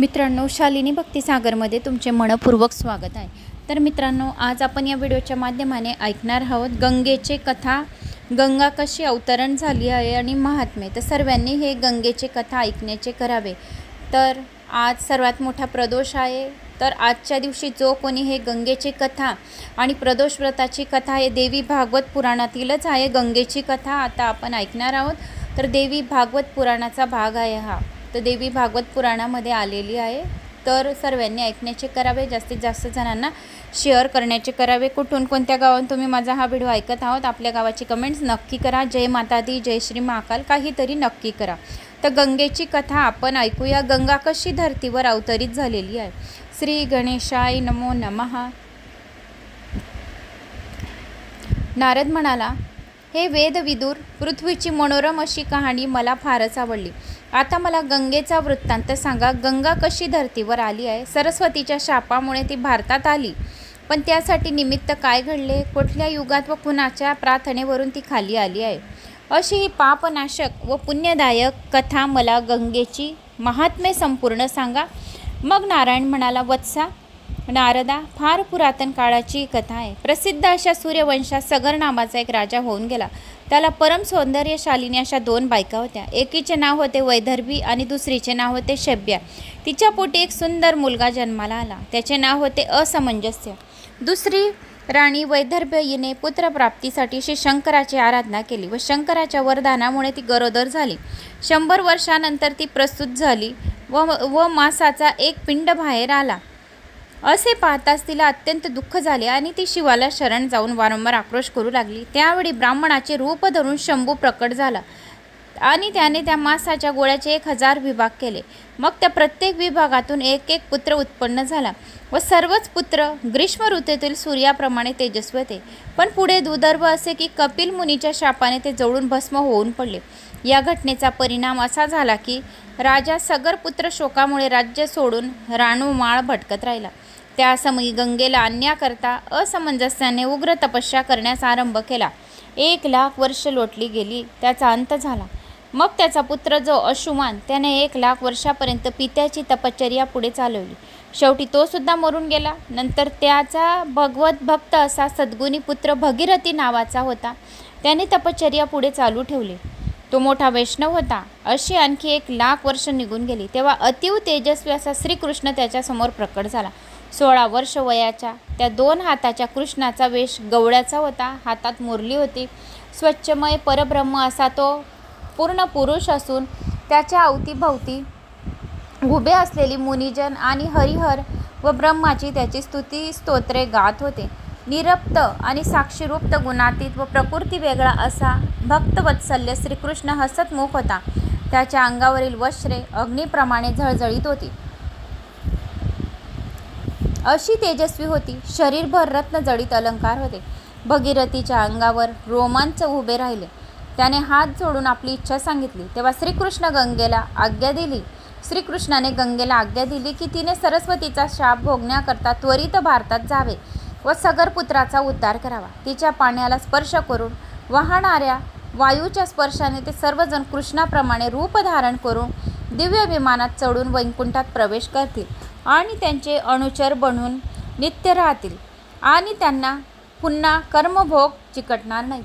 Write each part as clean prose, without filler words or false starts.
मित्रांनो, शालिनी भक्तिसागरमध्ये तुमचे मनपूर्वक स्वागत आहे। तर मित्रांनो, आज आपण या व्हिडिओच्या माध्यमाने ऐकणार आहोत गंगेची कथा, गंगा कशी अवतरण झाली आहे आणि महात्म्य। तर सर्वांनी हे गंगेची कथा ऐकण्याचे करावे। तर आज सर्वात मोठा प्रदोष आहे। तर आजच्या दिवशी जो कोणी हे गंगेची कथा आणि प्रदोष व्रताची कथा हे देवी भागवत पुराणातीलच आहे। गंगेची कथा आता आपण ऐकणार आहोत। तर देवी भागवत पुराणाचा भाग आहे हा। तर देवी भागवत पुराणामध्ये आलेली आहे। तर सर्वांनी ऐकण्याचे करावे, जास्तीत जास्त जणांना शेअर करण्याचे करावे। कुठून कोणत्या गावातून तुम्ही माझा हा व्हिडिओ ऐकत आहोत, आपल्या गावाची कमेंट्स नक्की करा। जय माता दी, जय श्री महाकाल काहीतरी नक्की करा। तर गंगेची कथा आपण ऐकूया। गंगा कशी धरतीवर अवतरित झालेली आहे। श्री गणेशाय नमो नमः। नारद म्हणाला, हे वेदविदूर, पृथ्वीची मनोरम अशी कहाणी मला फारच आवडली। आता मला गंगेचा वृत्तांत सांगा। गंगा कशी धरतीवर आली आहे? सरस्वतीच्या शापामुळे ती भारतात आली, पण त्यासाठी निमित्त काय घडले? कुठल्या युगात व कुणाच्या प्रार्थनेवरून ती खाली आली आहे? अशी ही पापनाशक व पुण्यदायक कथा मला गंगेची महात्म्य संपूर्ण सांगा। मग नारायण म्हणाला, वत्सा नारदा, फार पुरातन काळाची कथा आहे। प्रसिद्ध अशा सूर्यवंशात सगर नावाचा एक राजा होऊन गेला। त्याला परम सौंदर्यशालिनी अशा दोन बायका होत्या। एकीचे नाव होते वैदर्भी आणि दुसरीचे नाव होते शब्या। तिच्या पोटी एक सुंदर मुलगा जन्माला आला, त्याचे नाव होते असमंजस्य। दुसरी राणी वैदर्भी हिने पुत्रप्राप्तीसाठी श्री शंकराची आराधना केली व शंकराच्या वरदानामुळे ती गरोदर झाली। 100 वर्षानंतर ती प्रसूत झाली व मासाचा एक पिंड बाहेर आला। असे पाहताच तिला अत्यंत दुःख झाले आणि ती शिवाला शरण जाऊन वारंवार आक्रोश करू लागली। त्यावेळी ब्राह्मणाचे रूप धरून शंभू प्रकट झाला आणि त्याने त्या मासाच्या गोळ्याचे 1000 विभाग केले। मग त्या प्रत्येक विभागातून एक एक पुत्र उत्पन्न झाला व सर्वच पुत्र ग्रीष्म ऋतूतील सूर्याप्रमाणे तेजस्वी होते। पण पुढे दुर्दैव असे की कपिल मुनीच्या शापाने ते जळून भस्म होऊन पडले। या घटनेचा परिणाम असा झाला की राजा सगर पुत्र शोकामुळे राज्य सोडून रानोमाळ भटकत राहिला। त्या समयी गंगेला आणण्याकरता असमंजस्याने उग्र तपस्या करण्यास आरंभ केला। 1,00,000 वर्ष लोटली गेली, त्याचा अंत झाला। मग त्याचा पुत्र जो अशुमान, त्याने 1,00,000 वर्षापर्यंत पित्याची तपश्चर्या पुढे चालवली। शेवटी तो सुद्धा मरून गेला। नंतर त्याचा भगवत भक्त असा सद्गुणी पुत्र भगीरथी नावाचा होता। त्याने तपश्चर्या पुढे चालू ठेवली। तो मोठा वैष्णव होता। अशी आणखी 1,00,000 वर्ष निघून गेली, तेव्हा अतिव तेजस्वी असा श्रीकृष्ण त्याच्यासमोर प्रकट झाला। 16 वर्ष वयाच्या त्या 2 हाताच्या कृष्णाचा वेश गवळ्याचा होता, हातात मुरली होती। स्वच्छमय परब्रह्म असा तो पूर्ण पुरुष असून त्याच्या अवतीभवती उभे असलेली मुनिजन आणि हरिहर व ब्रह्माची त्याची स्तुती स्तोत्रे गात होते। निरप्त आणि साक्षीरूप गुणातीत व प्रकृती वेगळा असा भक्तवत्सल्य श्रीकृष्ण हसतमुख होता। त्याच्या अंगावरील वस्त्रे अग्नीप्रमाणे झळझळीत होती, अशी तेजस्वी होती। शरीरभर रत्नजडित अलंकार होते। भगीरथीच्या अंगावर रोमांच उभे राहिले। त्याने हात जोडून आपली इच्छा सांगितली, तेव्हा श्रीकृष्णाने गंगेला आज्ञा दिली की तिने सरस्वतीचा शाप भोगण्याकरता त्वरित भारतात जावे व सगरपुत्राचा उद्धार करावा। तिच्या पाण्याला स्पर्श करून वाहणाऱ्या वायूच्या स्पर्शाने ते सर्वजण कृष्णाप्रमाणे रूप धारण करून दिव्य विमानात चढून वैकुंठात प्रवेश करतील आणि त्यांचे अनुचर बनून नित्य राहतील आणि त्यांना पुन्हा कर्मभोग चिकटणार नाहीत।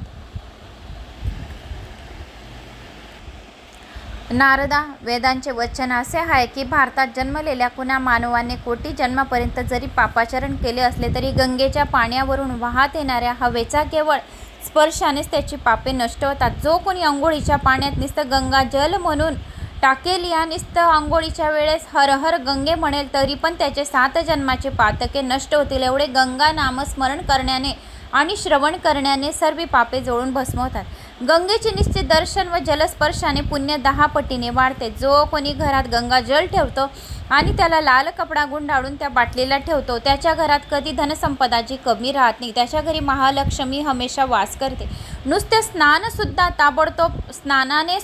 नारदा, वेदांचे वचन असे आहे की भारतात जन्मलेल्या कुणा मानवाने कोटी जन्मापर्यंत जरी पापाचरण केले असले तरी गंगेच्या पाण्यावरून वाहत येणाऱ्या हवेचा केवळ स्पर्शानेच त्याची पापे नष्ट होतात। जो कोणी अंघोळीच्या पाण्यात नुसतं गंगा जल म्हणून टाकेल या नुसतं अंघोळीच्या वेळेस हर हर गंगे म्हणेल तरी पण त्याचे 7 जन्माचे पातके नष्ट होतील। एवढे गंगा नामस्मरण करण्याने आणि श्रवण करण्याने सर्व पापे जळून भस्म होतात। गंगेचे निश्चित दर्शन व जलस्पर्शाने पुण्य 10 पटीने वाढते। जो कोणी घरात गंगा जल ठेवतो आणि त्याला लाल कपडा गुंडाळून त्या बाटलीला ठेवतो, त्याच्या घरात कधी धनसंपदाची कमी राहत नाही। त्याच्या घरी महालक्ष्मी हमेशा वास करते। नुसते स्नानसुद्धा ताबडतोब स्नानाने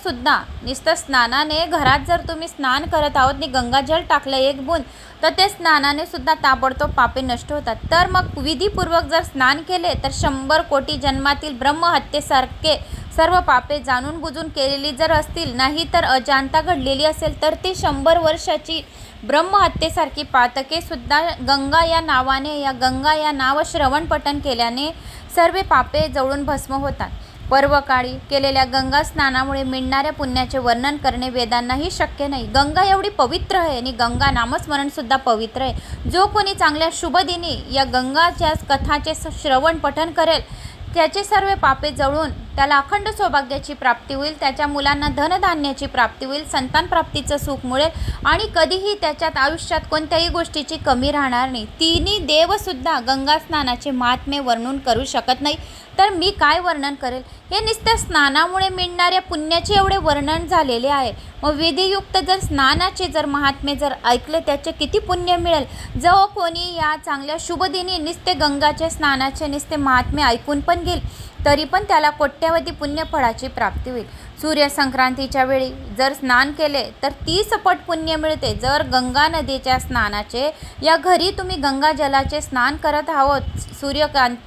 घरात जर तुम्ही स्नान करत आहोत आणि गंगाजल टाकलं 1 बूंद, तर ते स्नानाने सुद्धा ताबडतोब पापे नष्ट होतात। तर मग विधीपूर्वक जर स्नान केले तर 100 कोटी जन्मातील ब्रह्महत्येसारखे सर्व पापे जाणून बुजून केलेली जर असतील, नाही तर अजाणता घडलेली असेल, तर ती 100 वर्षाची ब्रह्महत्येसारखी पातके सुद्धा गंगा या नावाने, या गंगा या नाव श्रवण पठण केल्याने सर्व पापे जळून भस्म होतात. पर्वकाळी केलेल्या गंगा स्नानामुळे मिळणाऱ्या पुण्याचे वर्णन करणे वेदांनाही शक्य नाही. गंगा एवढी पवित्र आहे आणि गंगा नामस्मरण सुद्धा पवित्र आहे. जो कोणी चांगल्या शुभदिनी या गंगाच्या कथाचे श्रवण पठण करेल, त्याचे सर्व पापे जळून त्याला अखंड सौभाग्याची प्राप्ती होईल, त्याच्या मुलांना धनधान्याची प्राप्ती होईल, संतान प्राप्तीचं सुख मिळेल आणि कधीही त्याच्यात आयुष्यात कोणत्याही गोष्टीची कमी राहणार नाही. तिन्ही देवसुद्धा गंगा स्नानाचे महात्म्य वर्णन करू शकत नाही, तर मी काय वर्णन करेल. हे नुसत्या स्नानामुळे मिळणाऱ्या पुण्याचे एवढे वर्णन झालेले आहे. मग विधियुक्त जर स्नानाचे जर महात्म्य जर ऐकले, त्याचे किती पुण्य मिळेल. जो कोणी या चांगल्या शुभदिनी नुसते गंगाच्या स्नानाचे नुसते महात्म्य ऐकून पण घेईल, तरी पण त्याला कोट्यावधी पुण्यफळाची प्राप्ती होईल. सूर्यसंक्रांतीच्या वेळी जर स्नान केले तर 30 पट पुण्य मिळते. जर गंगा नदीच्या स्नानाचे या घरी तुम्ही गंगा जलाचे स्नान करत आहोत,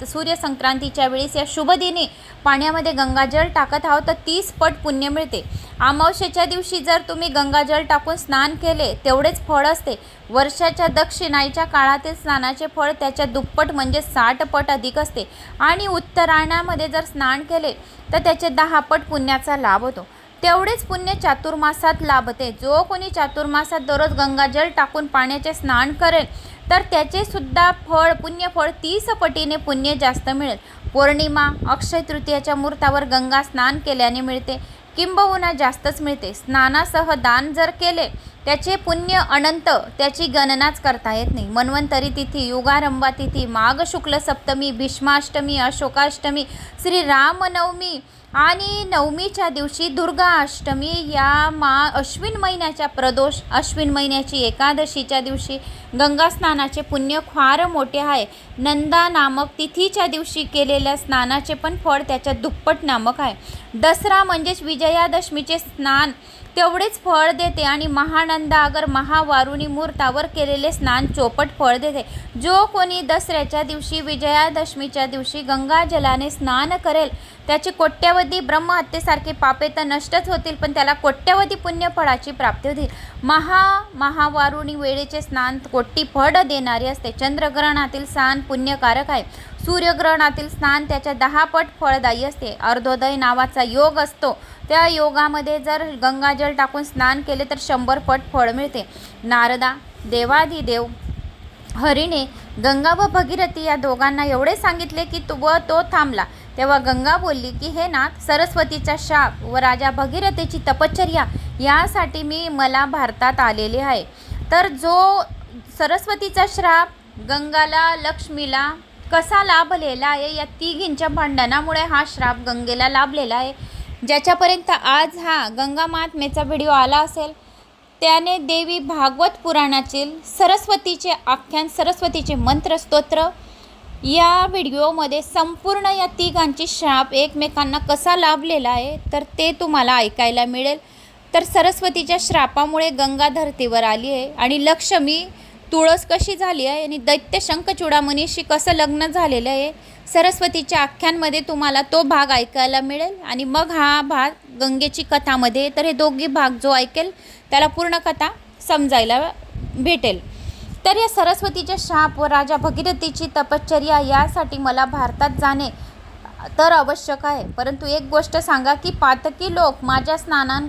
सूर्यसंक्रांतीच्या वेळेस या शुभदिनी पाण्यामध्ये गंगाजल टाकत आहोत, तर 30 पट पुण्य मिळते. अमावस्येच्या दिवशी जर तुम्ही गंगाजल टाकून स्नान केले, तेवढेच फळ असते. वर्षाच्या दक्षिणाईच्या काळातील स्नानाचे फळ त्याच्या दुप्पट म्हणजे 60 पट अधिक असते. आणि उत्तरायणामध्ये जर स्नान केले तर त्याचे 10 पट पुण्याचा लाभ होतो. तेवढेच पुण्य चातुर्मासात लाभते. जो कोणी चातुर्मासात दररोज गंगाजल टाकून पाण्याचे स्नान करेल, तर त्याचे सुद्धा पुण्यफळ 30 पटीने पुण्य जास्त मिळेल. पौर्णिमा, अक्षय तृतीयाच्या मुहूर्तावर गंगा स्नान केल्याने मिळते, किंबहुना जास्तच मिळते. स्नानासह दान जर केले, त्याचे पुण्य अनंत, त्याची गणनाच करता येत नाही. मन्वंतरी तिथी, युगारंभा तिथी, माघ शुक्ल सप्तमी, भीष्माष्टमी, अशोकाष्टमी, श्रीरामनवमी आणि नवमीच्या दिवशी दुर्गा अष्टमी, या अश्विन महिन्याच्या प्रदोष, अश्विन महिन्याची एकादशीच्या दिवशी गंगा स्नानाचे पुण्य फार मोठे आहे. नंदा नामक तिथीच्या दिवशी केलेल्या स्नानाचे पण फळ त्याच्या दुप्पट नामक आहे. दसरा म्हणजेच विजयादशमीचे स्नान तेवढेच फळ देते आणि महानंदा अगर महावारुणी मुहूर्तावर केलेले स्नान चौपट फळ देते. जो कोणी दसऱ्याच्या दिवशी, विजयादशमीच्या दिवशी गंगा जलाने स्नान करेल, त्याची कोट्यवधी ब्रह्महत्येसारखी पापे तर नष्टच होतील, पण त्याला कोट्यवधी पुण्यफळाची प्राप्ती होतील. महावारुणी वेळेचे स्नान कोटी फळ देणारे असते. चंद्रग्रहणातील स्नान पुण्यकारक आहे. सूर्यग्रहणातील स्नान त्याच्या 10 पट फळदायी असते. अर्धोदय नावाचा योग असतो, त्या योगामध्ये जर गंगाजल टाकून स्नान केले तर 100 पट फळ मिळते. नारदा, देवाधिदेव हरीने गंगा व भगीरथी या दोघांना एवढे सांगितले की तो थांबला. तेव्हा गंगा बोलली की हे नाथ, सरस्वतीचा शाप व राजा भगीरथीची तपश्चर्या यासाठी मला भारतात आलेले आहे. तर जो सरस्वतीचा श्राप गंगाला, लक्ष्मीला कसा लाभलेला आहे, या तिघींच्या भांडणामुळे हा श्राप गंगेला लाभलेला आहे. ज्याच्यापर्यंत आज हा गंगा महात्म्याचा व्हिडिओ आला असेल, त्याने देवी भागवत पुराणातील सरस्वतीचे आख्यान, सरस्वतीचे मंत्र, स्तोत्र या व्हिडिओमध्ये संपूर्ण या तिघांची श्राप एकमेकांना कसा लाभलेला आहे, तर ते तुम्हाला ऐकायला मिळेल. तर सरस्वतीच्या श्रापामुळे गंगा धरतीवर आली आहे आणि लक्ष्मी तुळस कशी झाली आहे आणि दैत्य शंखचूडामणीशी कसं लग्न झालेलं आहे, सरस्वतीच्या आख्यांमध्ये तुम्हाला तो भाग ऐकायला मिळेल. आणि मग हा भाग गंगेची कथामध्ये, तर हे दोघी भाग जो ऐकेल त्याला पूर्ण कथा समजायला भेटेल. तर या सरस्वतीच्या शाप व राजा भगीरथीची तपश्चर्या यासाठी मला भारतात जाणे तर आवश्यक आहे. परंतु एक गोष्ट सांगा की पातकी लोक माझ्या स्नान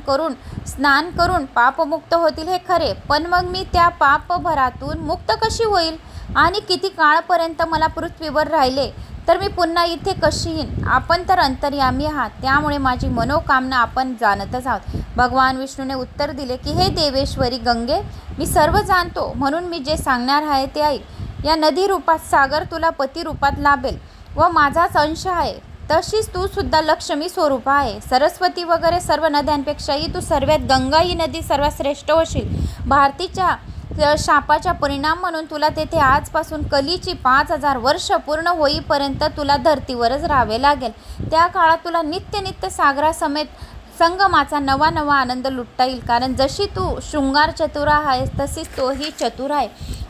करून पापमुक्त होतील हे खरे, पण मग मी त्या पापभरातून मुक्त कशी होईल आणि किती काळपर्यंत मला पृथ्वीवर राहिले, तर मी पुन्हा इथे कशी येईन. आपण तर अंतर्यामी आहात, त्यामुळे माझी मनोकामना आपण जाणतच आहोत. भगवान विष्णूने उत्तर दिले की हे देवेश्वरी गंगे, मी सर्व जाणतो, म्हणून मी जे सांगणार आहे ते ऐक. या नदी रूपात सागर तुला पती रूपात लाभेल व माझाच अंश आहे. तशीच तू सुद्धा लक्ष्मी स्वरूप आहे. सरस्वती वगैरे सर्व नद्यांपेक्षाही तू सर्वात गंगा ही नदी सर्वात श्रेष्ठ होशील. भारतीच्या शापाचा परिणाम म्हणून तुला तेथे आजपासून कलीची 5000 वर्ष पूर्ण होईपर्यंत तुला धरतीवरच राहावे लागेल. त्या काळात तुला नित्य सागरासमेत संगमाचा नवा आनंद लुटता येईल. कारण जशी तू शृंगार चतुर आहेस, तशीच तोही चतुर आहे.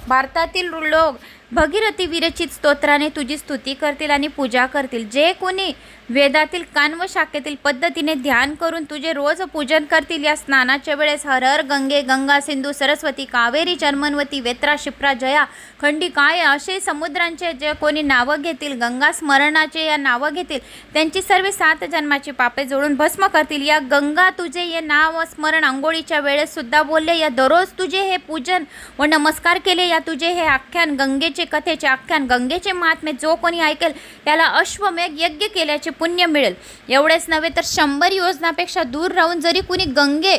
भारतातील लोक भगीरथी विरचित स्तोत्राने तुझी स्तुती करतील आणि पूजा करतील. जे कोणी वेदातील कान्व शाखेतील पद्धतीने ध्यान करून तुझे रोज पूजन करतील, या स्नानाच्या वेळेस हर हर गंगे, गंगा, सिंधू, सरस्वती, कावेरी, चर्मनवती, वेत्रा, शिप्रा, जया, खंडिकाय असे समुद्रांचे जे कोणी नावं घेतील, गंगा स्मरणाचे या नावं घेतील, त्यांची सर्व 7 जन्माची पापे जोडून भस्म करतील. या गंगा तुझे ये नाव स्मरण आंघोळीच्या वेळेस सुद्धा बोलले, या दररोज तुझे हे पूजन व नमस्कार केले, या तुझे हे आख्यान, गंगेचे कथेचे आख्यान, गंगेचे महात्मे जो कोणी ऐकेल त्याला अश्वमेघ यज्ञ केल्याचे पुण्य मिळेल. एवढेच नव्हे तर 100 योजनापेक्षा दूर राहून जरी कुणी गंगे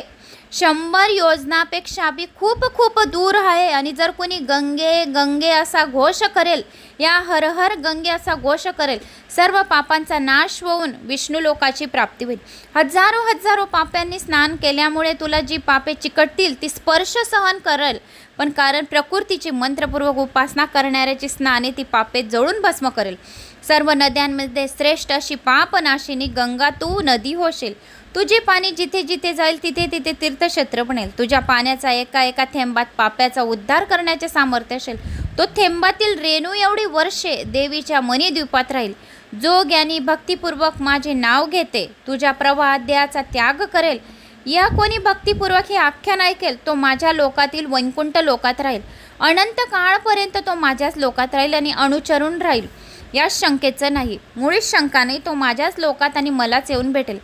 100 योजनापेक्षा बी खूप खूप दूर आहे आणि जर कोणी गंगे गंगे असा घोष करेल, या हर हर गंगे असा घोष करेल, सर्व पापांचा नाश होऊन विष्णू लोकाची प्राप्ती होईल. हजारो हजारो पाप्यांनी स्नान केल्यामुळे तुला जी पापे चिकटतील ती स्पर्श सहन करेल, पण कारण प्रकृतीची मंत्रपूर्वक उपासना करणाऱ्याची स्नाने ती पापे जळून भस्म करेल. सर्व नद्यांमध्ये श्रेष्ठ अशी पापनाशिनी गंगा तू नदी होशील. तुझे पाणी जिथे जिथे जाईल तिथे तिथे तीर्थक्षेत्र बनेल. तुझ्या पाण्याचा एका एका थेंबात पाप्याचा उद्धार करण्याचे सामर्थ्य असेल. तो थेंबातील रेणू एवढी वर्षे देवीच्या मणिद्वीपात राहील. जो ज्ञानी भक्तिपूर्वक माझे नाव घेते, तुझ्या प्रवाहात देहाचा त्याग करेल, या कोणी भक्तिपूर्वक हे आख्यान ऐकेल, तो माझ्या लोकातील वैकुंठ लोकात राहील. अनंत काळपर्यंत तो माझ्याच लोकात राहील आणि अनुचरून राहील. या शंकेचं नाही, मुळीच शंका नाही, तो माझ्याच लोकात आणि मलाच येऊन भेटेल.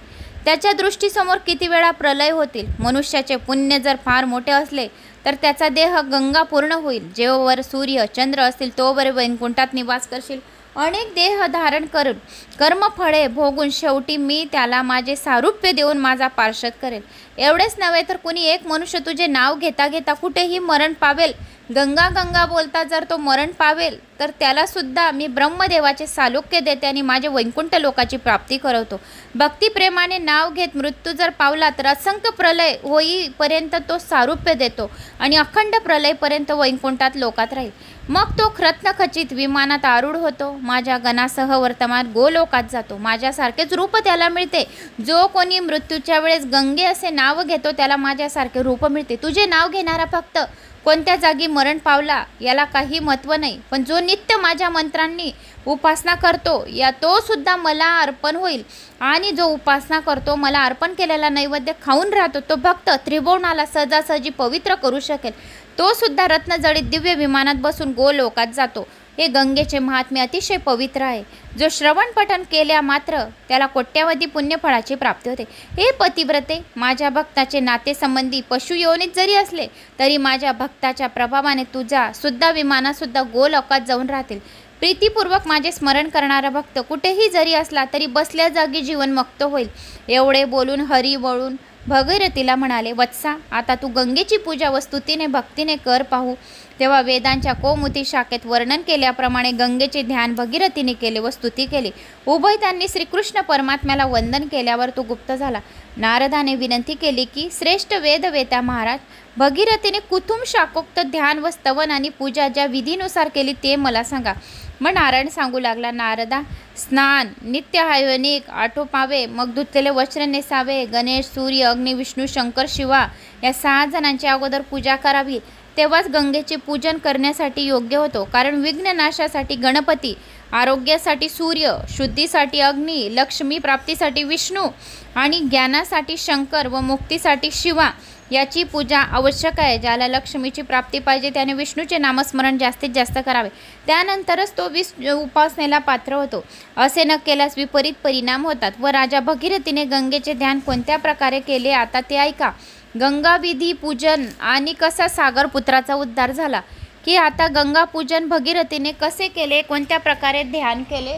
त्याच्या दृष्टीसमोर किती वेळा प्रलय होतील. मनुष्याचे पुण्य जर फार मोठे असले तर त्याचा देह गंगा पूर्ण होईल. जेव्हावर सूर्य चंद्र असतील तोवर वैकुंठात निवास करशील. अनेक देह धारण करून कर्मफळे भोगून शेवटी मी त्याला माझे सारूप्य देऊन माझा पार्षद करेल. एवढेच नव्हे तर कुणी एक मनुष्य तुझे नाव घेता घेता कुठेही मरण पावेल, गंगा गंगा बोलता जर तो मरण पावेल, तर त्याला सुद्धा मी ब्रह्मदेवाचे सालोक्य देते आणि माझे वैकुंठ लोकाची प्राप्ती करवतो. भक्तिप्रेमाने नाव घेत मृत्यू जर पावला तर असंख्य प्रलय होईपर्यंत तो सारूप्य देतो आणि अखंड प्रलयपर्यंत वैकुंठात लोकात राहील. मग तो रत्नखचित विमानात आरूढ होतो, माझ्या गणासह वर्तमान गोलोकात जातो. माझ्यासारखेच रूप त्याला मिळते. जो कोणी मृत्यूच्या वेळेस गंगे असे नाव घेतो त्याला माझ्यासारखे रूप मिळते. तुझे नाव घेणारा फक्त कोणत्या जागी मरण पावला याला काही महत्त्व नाही, पण जो नित्य माझ्या मंत्रांनी उपासना करतो या तो सुद्धा मला अर्पण होईल. आणि जो उपासना करतो, मला अर्पण केलेला नैवेद्य खाऊन राहतो, तो भक्त त्रिभुवनाला सहजासहजी पवित्र करू शकेल. तो सुद्धा रत्नजडित दिव्य विमानात बसून गोलोकात जातो. हे गंगेचे महात्म्य अतिशय पवित्र आहे. जो श्रवण पठण केल्या मात्र त्याला कोट्यावधी पुण्यफळाची प्राप्ती होते. हे पतिव्रते, माझ्या भक्ताचे नातेसंबंधी पशुयोनीत जरी असले तरी माझ्या भक्ताच्या प्रभावाने तुझा सुद्धा विमानासुद्धा गोलोकात जाऊन राहतील. प्रीतीपूर्वक माझे स्मरण करणारा भक्त कुठेही जरी असला तरी बसल्या जागी जीवनमुक्त होईल. एवढे बोलून हरी वळून भगीरथीला म्हणाले, वत्सा, आता तू गंगेची पूजा व स्तुतीने भक्तीने कर पाहू. तेव्हा वेदांच्या कौमुदी शाखेत वर्णन केल्याप्रमाणे गंगेचे ध्यान भगीरथीने केले व स्तुती केली. उभय त्यांनी श्रीकृष्ण परमात्म्याला वंदन केल्यावर तो गुप्त झाला. नारदाने विनंती केली की, श्रेष्ठ वेदवेत्या महाराज, भगीरथीने कुथुम शाखोक्त ध्यान व स्तवन आणि पूजा ज्या विधीनुसार केली ते मला सांगा. मग नारायण सांगू लागला, नारदा, स्नान नित्य हायवनिक आटोपावे, मग धुतलेले वस्त्र नेसावे. गणेश, सूर्य, अग्नी, विष्णू, शंकर, शिवा या 6 जणांची अगोदर पूजा करावी. तेव्हाच गंगेचे पूजन करण्यासाठी योग्य होतो. कारण विघ्ननाशासाठी गणपती, आरोग्यासाठी सूर्य, शुद्धीसाठी अग्नी, लक्ष्मी प्राप्तीसाठी विष्णू आणि ज्ञानासाठी शंकर व मुक्तीसाठी शिवा याची पूजा आवश्यक आहे. ज्याला लक्ष्मीची प्राप्ती पाहिजे त्याने विष्णूचे नामस्मरण जास्तीत जास्त करावे. त्यानंतरच तो उपासनेला पात्र होतो. असे न केल्यास विपरीत परिणाम होतात. व राजा भगीरथीने गंगेचे ध्यान कोणत्या प्रकारे केले आता ते ऐका. गंगा विधी पूजन आणि कसा सागरपुत्राचा उद्धार झाला, की आता गंगा पूजन भगीरथीने कसे केले, कोणत्या प्रकारे ध्यान केले.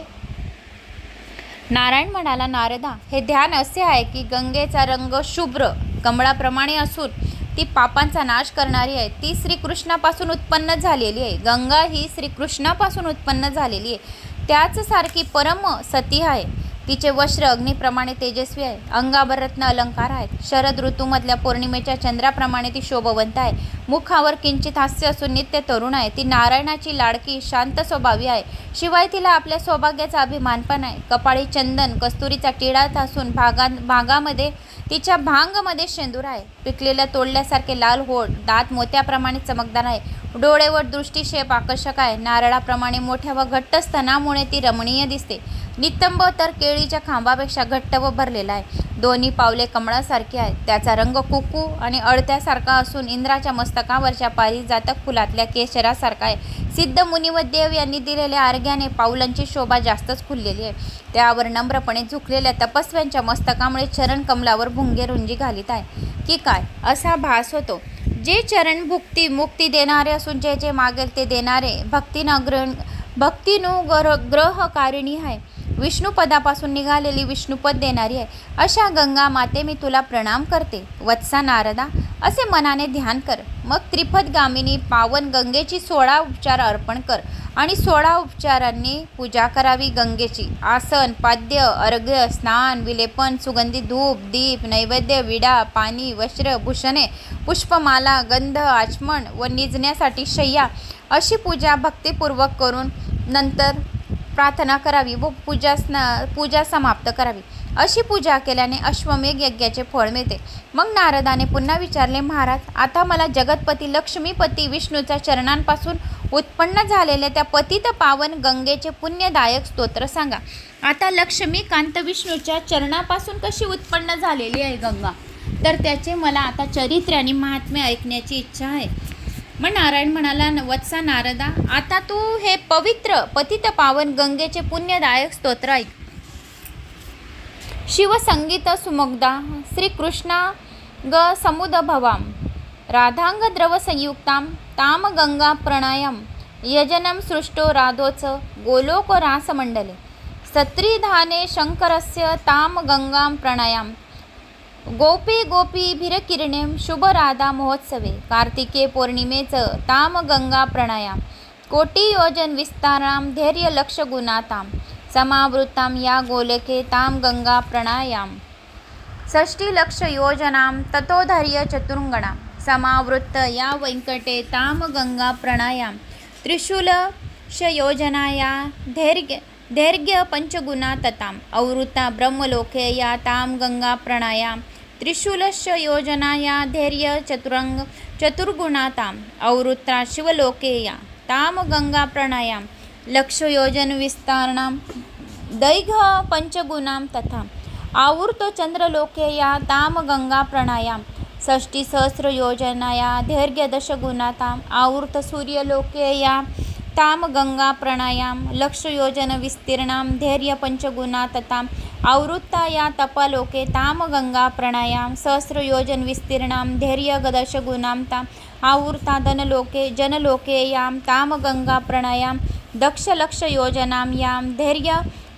नारायण म्हणाला, नारदा, हे ध्यान असे आहे की गंगेचा रंग शुभ्र कमळाप्रमाणे असून ती पापांचा नाश करणारी आहे. ती श्रीकृष्णापासून उत्पन्न झालेली आहे. गंगा ही श्रीकृष्णापासून उत्पन्न झालेली आहे. त्याच सारखी परम सती आहे. तिचे वस्त्र अग्नीप्रमाणे तेजस्वी आहे. अंगावर रत्न अलंकार आहेत. शरद ऋतूमधल्या पौर्णिमेच्या चंद्राप्रमाणे ती शोभवंत आहे. मुखावर किंचित हास्य असून नित्य तरुण आहे. ती नारायणाची लाडकी शांत स्वभावी आहे. शिवाय तिला आपल्या सौभाग्याचा अभिमान पण आहे. कपाळी चंदन कस्तुरीचा टिळा असून भागामध्ये तिच्या भांगमध्ये शेंदूर आहे. पिकलेल्या तोडल्यासारखे लाल होठ, दात मोत्याप्रमाणे चमकदार आहे. डोळे व दृष्टिक्षेप आकर्षक आहे. नारळाप्रमाणे मोठ्या व घट्ट स्तनामुळे ती रमणीय दिसते. नितंब तर केळीच्या खांबापेक्षा घट्ट व भरलेला आहे. दोन्ही पावले कमळासारखी आहेत. त्याचा रंग कुकू आणि अळत्यासारखा असून इंद्राच्या मस्तकावरच्या पारिजातक फुलातल्या केशरासारखा आहे. सिद्ध मुनी व देव यांनी दिलेल्या अर्घ्याने पाऊलांची शोभा जास्तच खुललेली आहे. त्यावर नम्रपणे झुकलेल्या तपस्व्यांच्या मस्तकामुळे चरण कमलावर भुंगे रुंजी घालीत आहे की काय असा भास होतो. जे चरण मुक्ती देणारे असून जे जे मागेल ते देणारे, भक्तिनुग्रहकारिणी आहे. विष्णुपदापासून निघालेली विष्णुपद देणारी आहे. अशा गंगा माते मी तुला प्रणाम करते. वत्सा नारदा, असे मनाने ध्यान कर. मग त्रिपदगामिनी पावन गंगेची 16 उपचार अर्पण कर आणि 16 उपचारांनी पूजा करावी गंगेची. आसन, पाद्य, अर्घ्य, स्नान, विलेपन, सुगंधी धूप, दीप, नैवेद्य, विडा, पाणी, वस्त्र, भूषणे, पुष्पमाला, गंध, आचमन व निजण्यासाठी शय्या अशी पूजा भक्तिपूर्वक करून नंतर प्रार्थना करावी व पूजा समाप्त करावी. अशी पूजा केल्याने अश्वमेघ यज्ञाचे फळ मिळते. मग नारदाने पुन्हा विचारले, महाराज, आता मला जगतपती लक्ष्मीपती विष्णूच्या चरणांपासून उत्पन्न झालेल्या त्या पतित पावन गंगेचे पुण्यदायक स्तोत्र सांगा. आता लक्ष्मीकांत विष्णूच्या चरणापासून कशी उत्पन्न झालेली आहे गंगा, तर त्याचे मला आता चरित्र आणि महात्म्य ऐकण्याची इच्छा आहे. मग नारायण म्हणाला, वत्सा नारदा, आता तू हे पवित्र पतित पावन गंगेचे पुण्यदायक स्तोत्र ऐक. शिवसंगीत सुमुग्धा श्रीकृष्णा ग समुदभवाम राधांग द्रव संयुक्ताम ताम गंगा प्रणायाम यजनम सृष्टो राधोच गोलोक रासमंडले सत्रिधाने शंकरस्य ताम गंगाम प्रणायाम गोपीभिरकिरणीं शुभ राधा महोत्सवे कार्तिके पौर्णिमेच ताम गंगा प्रणायाम कोटियोजन विस्ताराम धैर्य लक्ष गुणाताम समावृत्ताम या गोलके ताम गंगा प्रणायाम 60 लक्ष योजनाम ततोधैर्य चतुर्गणा समावृत्त या वैंकटे ताम गंगा प्रणायाम त्रिशूलश योजनाया धैर्य पंचगुणा तताम अवृत्ता ब्रह्मलोके या ताम गंगा प्रणायाम त्रिशूलश योजनाया धैर्य चतुर्गुणाताम अवृत्ता शिवलोके या ताम गंगा प्रणायाम लक्ष योजन विस्तारणाम दैघ पंचगुणाम तथा आवृत्त चंद्रलोके या ताम गंगा प्रणायाम 60 सहस्र योजनाया धैर्य दशगुणाताम आवृत्त सूर्यलोके या ताम गंगा प्रणायाम लक्ष योजन विस्तीर्णाम धैर्य पंचगुणा तथा आवृत्ता या तपालोके ताम गंगा प्रणायाम सहस्र योजन विस्तीर्णाम धैर्य दशगुणाम ताम आवृत्ता जनलोके याम ताम गंगा प्रणायाम दक्ष लक्ष योजनाम याम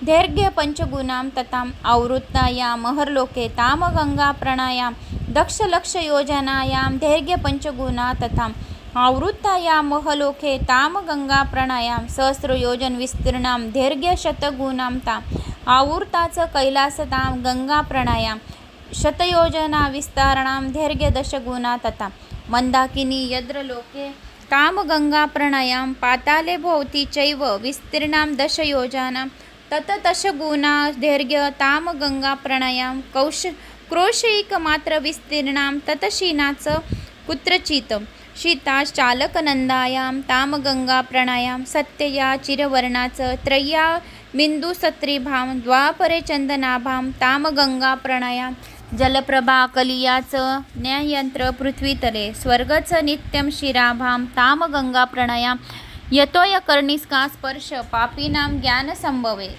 धैर्य पंचगुणाम तथा आवृत्ता या महरलोके ताम गंगा प्रणायाम दक्ष लक्ष योजनायाम धैर्य पंचगुणा तथा आवृत्ता या महलोके ताम गंगा प्रणायाम सहस्र योजन विस्तीर्णाम धैर्य शतगुणाम ताम आवृत्ताच कैलासताम गंगा प्रणायाम शतयोजना विस्तारणाम धैर्य दशगुणा तथा मंदाकिनी यद्रलोके ताम गंगा प्रणायाम पाताले भोवती चैव विस्तीर्णाम दशयोजना तत दशगुणा धैर्य ताम गंगा प्रणायाम क्रोशैक मात्र विस्तीर्णाम ततशीनाच कुत्रचित शीताश्चालकनंदायाम ताम गंगा प्रणायाम सत्यया चिरवर्णाच त्रय्या बिंदुसत्रिभाम द्वापरे चंदनाभाम ताम गंगा प्रणायाम जलप्रभा कलियाच न्याययंत्र पृथ्वीतले स्वर्गच नित्यम शिराभाम ताम गंगा प्रणायाम यतोय कर्णिका स्पर्श पापीनाम ज्ञान संभवे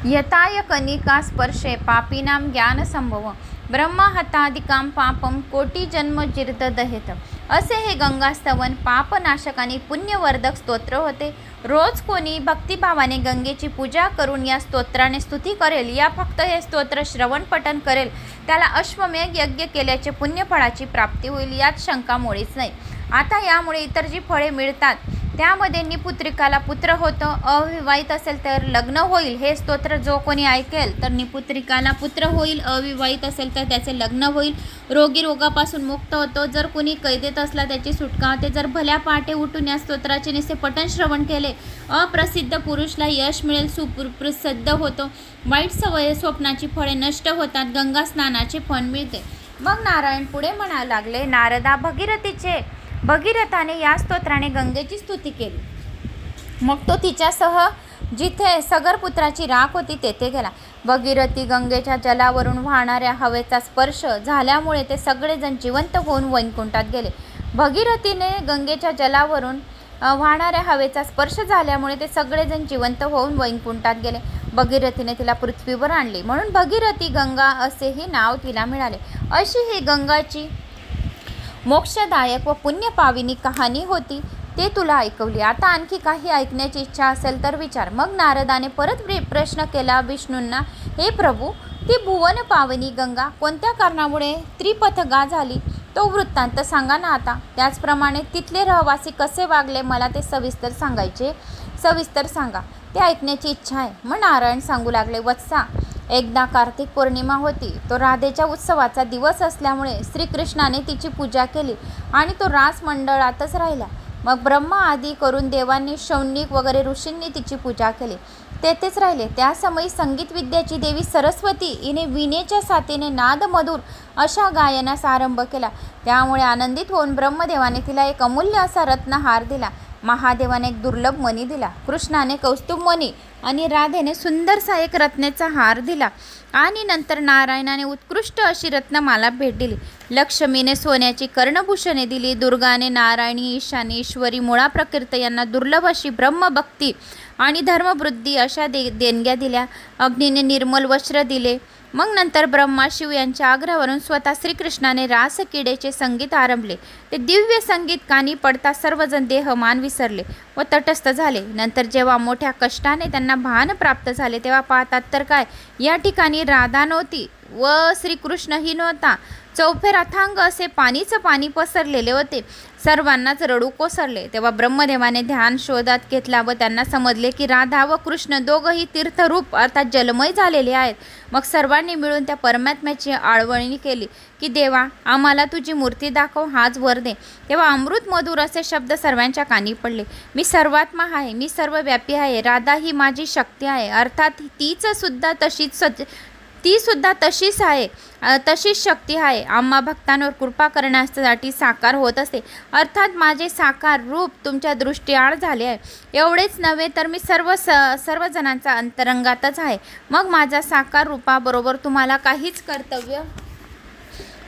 यताय कनिका स्पर्शे पापीनाम ज्ञान संभव ब्रह्महतादिकाम पापम कोटी जन्म जिर्द दहेत. असे हे गंगास्तवन पापनाशक आणि पुण्यवर्धक स्तोत्र होते. रोज कोणी भक्तिभावाने गंगेची पूजा करून या स्तोत्राने स्तुती करेल, या फक्त हे स्तोत्र श्रवण पठण करेल, त्याला अश्वमेघ यज्ञ केल्याचे पुण्यफळाची प्राप्ती होईल, यात शंका मुळीच नाही. आता यामुळे इतर जी फळे मिळतात त्यामध्ये निपुत्रिकाला पुत्र होतं, अविवाहित असेल तर लग्न होईल हे स्तोत्र जो कोणी ऐकेल तर निपुत्रिकाला पुत्र होईल, अविवाहित असेल तर त्याचे लग्न होईल, रोगी रोगापासून मुक्त होतो, जर कुणी कैदेत असला त्याची सुटका होते, जर भल्या पहाटे उठून या स्तोत्राचे निसे पठण श्रवण केले अप्रसिद्ध पुरुषला यश मिळेल, सुप्रसिद्ध होतो, वाईट सवय स्वप्नाची फळे नष्ट होतात, गंगा स्नानाचे फळ मिळते. मग नारायण पुढे म्हणायला लागले, नारदा भगीरथाने या स्तोत्राने गंगेची स्तुती केली. मग तो तिच्यासह जिथे सगरपुत्राची राख होती तेथे गेला. भगीरथी गंगेच्या जलावरून वाहणाऱ्या हवेचा स्पर्श झाल्यामुळे ते सगळेजण जिवंत होऊन वैकुंठात गेले. भगीरथीने गंगेच्या जलावरून वाहणाऱ्या हवेचा स्पर्श झाल्यामुळे ते सगळेजण जिवंत होऊन वैकुंठात गेले. भगीरथीने तिला पृथ्वीवर आणली म्हणून भगीरथी गंगा असेही नाव तिला मिळाले. अशी ही गंगाची मोक्षदायक व पुण्यपाविनी कहाणी होती, ते तुला ऐकवली. आता आणखी काही ऐकण्याची इच्छा असेल तर विचार. मग नारदाने परत प्रश्न केला विष्णूंना, हे प्रभू, ती भुवन पावनी गंगा कोणत्या कारणामुळे त्रिपथगा झाली तो वृत्तांत सांगा ना आता. त्याचप्रमाणे तिथले रहिवासी कसे वागले मला ते सविस्तर सांगा, ते ऐकण्याची इच्छा आहे. मग नारायण सांगू लागले, वत्सा, एकदा कार्तिक पौर्णिमा होती. तो राधेच्या उत्सवाचा दिवस असल्यामुळे श्रीकृष्णाने तिची पूजा केली आणि तो रास मंडळातच राहिला. मग ब्रह्मा आदी करून देवांनी, शौनिक वगैरे ऋषींनी तिची पूजा केली, तेथेच राहिले. त्या समयी संगीत विद्याची देवी सरस्वती हिने विणेच्या साथीने नादमधुर अशा गायनास आरंभ केला. त्यामुळे आनंदित होऊन ब्रह्मदेवाने तिला एक अमूल्य असा रत्नहार दिला. महादेवाने एक दुर्लभ मणी दिला, कृष्णाने कौस्तुभ मणी आणि राधेने सुंदरसा एक रत्नेचा हार दिला आणि नंतर नारायणाने उत्कृष्ट अशी रत्नमाला भेट दिली. लक्ष्मीने सोन्याची कर्णभूषणे दिली. दुर्गाने नारायणी, ईशानी, ईश्वरी, मुळा प्रकृती यांना दुर्लभ अशी ब्रह्मभक्ती आणि धर्मवृद्धी अशा देणग्या दिल्या. अग्नीने निर्मल वस्त्र दिले. मग नंतर ब्रह्मा शिव यांच्या आग्रहावरून स्वतः श्रीकृष्णाने रासक्रीडेचे संगीत आरंभले. ते दिव्य संगीत कानी पडता सर्वजण देहमान विसरले व तटस्थ झाले. नंतर जेव्हा मोठ्या कष्टाने त्यांना भान प्राप्त झाले तेव्हा पाहतात तर काय, या ठिकाणी राधा नव्हती व श्रीकृष्णही नव्हता. चौफेर अथांग असे पाणी पसरलेले होते. सर्वांनाच रडू कोसरले. तेव्हा ब्रह्मदेवाने ध्यान शोधात घेतला व त्यांना समजले की राधा व कृष्ण दोघंही तीर्थरूप अर्थात जलमय झालेले आहेत. मग सर्वांनी मिळून त्या परमात्म्याची आळवणी केली की देवा, आम्हाला तुझी मूर्ती दाखव, हाच वर दे. तेव्हा अमृत मधुर असे शब्द सर्वांच्या कानी पडले. मी सर्वात्मा आहे, मी सर्वव्यापी आहे, राधा ही माझी शक्ती आहे, अर्थात ती सुद्धा तशीच आहे, तशीच शक्ती आहे. आम्हा भक्तांवर कृपा करण्यासाठी साकार होत असते, अर्थात माझे साकार रूप तुमच्या दृष्टीआड झाले आहे. एवढेच नव्हे तर मी सर्व जणांचा अंतरंगातच आहे. मग माझ्या साकार रूपाबरोबर तुम्हाला काहीच कर्तव्य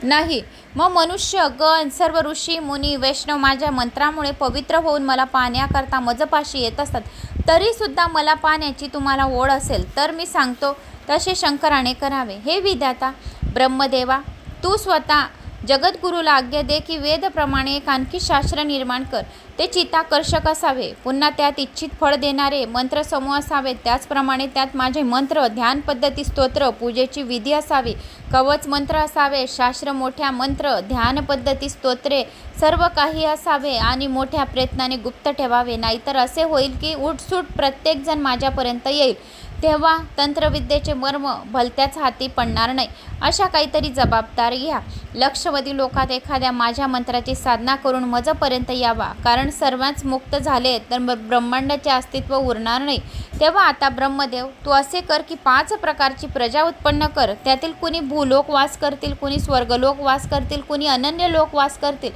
नाही. मग मनुष्य गण, सर्व ऋषी मुनी, वैष्णव माझ्या मंत्रामुळे पवित्र होऊन मला पाहण्याकरता मजपाशी येत असतात. तरीसुद्धा मला पाहण्याची तुम्हाला ओढ असेल तर मी सांगतो तसे शंकराने करावे. हे विधाता ब्रह्मदेवा, तू स्वतः जगद्गुरूला आज्ञा दे की वेदप्रमाणे एक आणखी शास्त्र निर्माण कर. ते चित्ताकर्षक असावे, पुन्हा त्यात इच्छित फळ देणारे मंत्रसमूह असावेत. त्याचप्रमाणे त्यात माझे मंत्र, ध्यान पद्धती, स्तोत्र, पूजेची विधी असावी, कवच मंत्र असावे, शास्त्र, मोठ्या मंत्र, ध्यान पद्धती, स्तोत्रे सर्व काही असावे आणि मोठ्या प्रयत्नाने गुप्त ठेवावे. नाहीतर असे होईल की उठसूट प्रत्येकजण माझ्यापर्यंत येईल, तेव्हा तंत्रविद्येचे मर्म भलत्याच हाती पडणार नाही. अशा काहीतरी जबाबदारी घ्या. लक्षवधी लोकात एखाद्या माझ्या मंत्राची साधना करून मजपर्यंत यावा, कारण सर्वच मुक्त झाले तर ब्रह्मांडाचे अस्तित्व उरणार नाही. तेव्हा आता ब्रह्मदेव, तू असे कर की 5 प्रकारची प्रजा उत्पन्न कर. त्यातील कुणी भूलोक वास करतील, कुणी स्वर्गलोक वास करतील, कुणी अनन्य लोक वास करतील.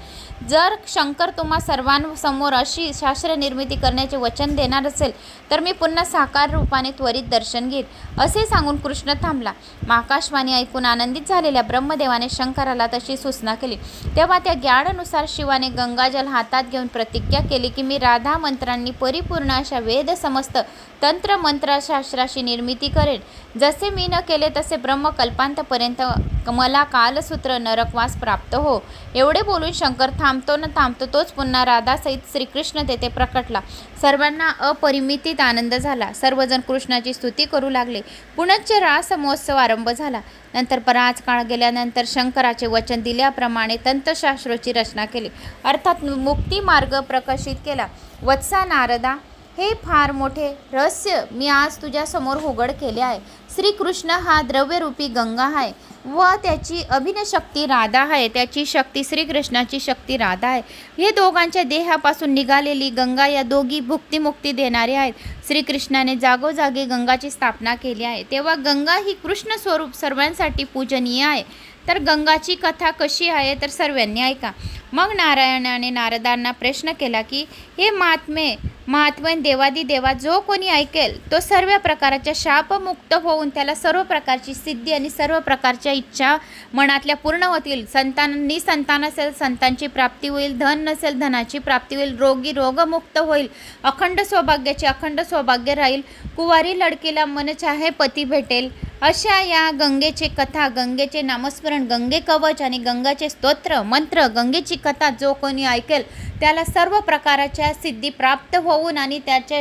जर शंकर तुम्हा सर्वांसमोर अशी शास्त्र निर्मिती करण्याचे वचन देणार असेल तर मी पुन्हा साकार रूपाने त्वरित दर्शन घेईल. असे सांगून कृष्ण थांबला. आकाशवाणी ऐकून आनंदित झालेल्या ब्रह्मदेवाने शंकराला तशी सूचना केली. तेव्हा त्या ज्ञानानुसार शिवाने गंगाजल हातात घेऊन प्रतिज्ञा केली की मी राधा मंत्रांनी परिपूर्ण अशा वेद समस्त तंत्र मंत्रशास्त्राची निर्मिती करेन. जसे मी न केले तसे ब्रह्मकल्पांतपर्यंत मला कालसूत्र नरकवास प्राप्त हो. एवढे बोलून शंकर थांबतो न थांबतो तोच पुन्हा राधासहित श्रीकृष्ण तेथे प्रकटला. सर्वांना अपरिमितीत आनंद झाला. सर्वजण कृष्णाची स्तुती करू लागले. पुनश्च रास महोत्सव आरंभ झाला. नंतर बराच काळ गेल्यानंतर शंकराचे वचन दिल्याप्रमाणे तंत्रशास्त्राची रचना केली, अर्थात मुक्ती मार्ग प्रकाशित केला. वत्सा नारदा, हे फार मोठे रहस्य मी आज तुझ्यासमोर उघड केले आहे. श्रीकृष्ण हा द्रव्यरूपी गंगा आहे व त्याची अभिनशक्ती राधा आहे. त्याची शक्ती श्रीकृष्णाची शक्ती राधा आहे. हे दोघांच्या देहापासून निघालेली गंगा या दोघी भुक्तिमुक्ती देणारे आहेत. श्रीकृष्णाने जागोजागी गंगाची स्थापना केली आहे, तेव्हा गंगा ही कृष्ण स्वरूप सर्वांसाठी पूजनीय आहे. तर गंगाची कथा कशी आहे तर सर्वांनी ऐका. मग नारायणाने नारदांना प्रश्न केला की हे महात्मे देवादिदेवा, जो कोणी ऐकेल तो सर्व प्रकारच्या शापमुक्त होऊन त्याला सर्व प्रकारची सिद्धी आणि सर्व प्रकारच्या इच्छा मनातल्या पूर्ण होतील. संतान असेल संतांची प्राप्ती होईल, धन नसेल धनाची प्राप्ती होईल, रोगी रोगमुक्त होईल, अखंड सौभाग्याचे अखंड सौभाग्य राहील, कुवारी लडकीला मनचाहे पती भेटेल. अशा या गंगेचे कथा, गंगेचे नामस्मरण, गंगे कवच आणि गंगाचे स्तोत्र मंत्र, गंगेची कथा जो कोणी ऐकेल त्याला सर्व प्रकारच्या सिद्धी प्राप्त होऊन आणि त्याच्या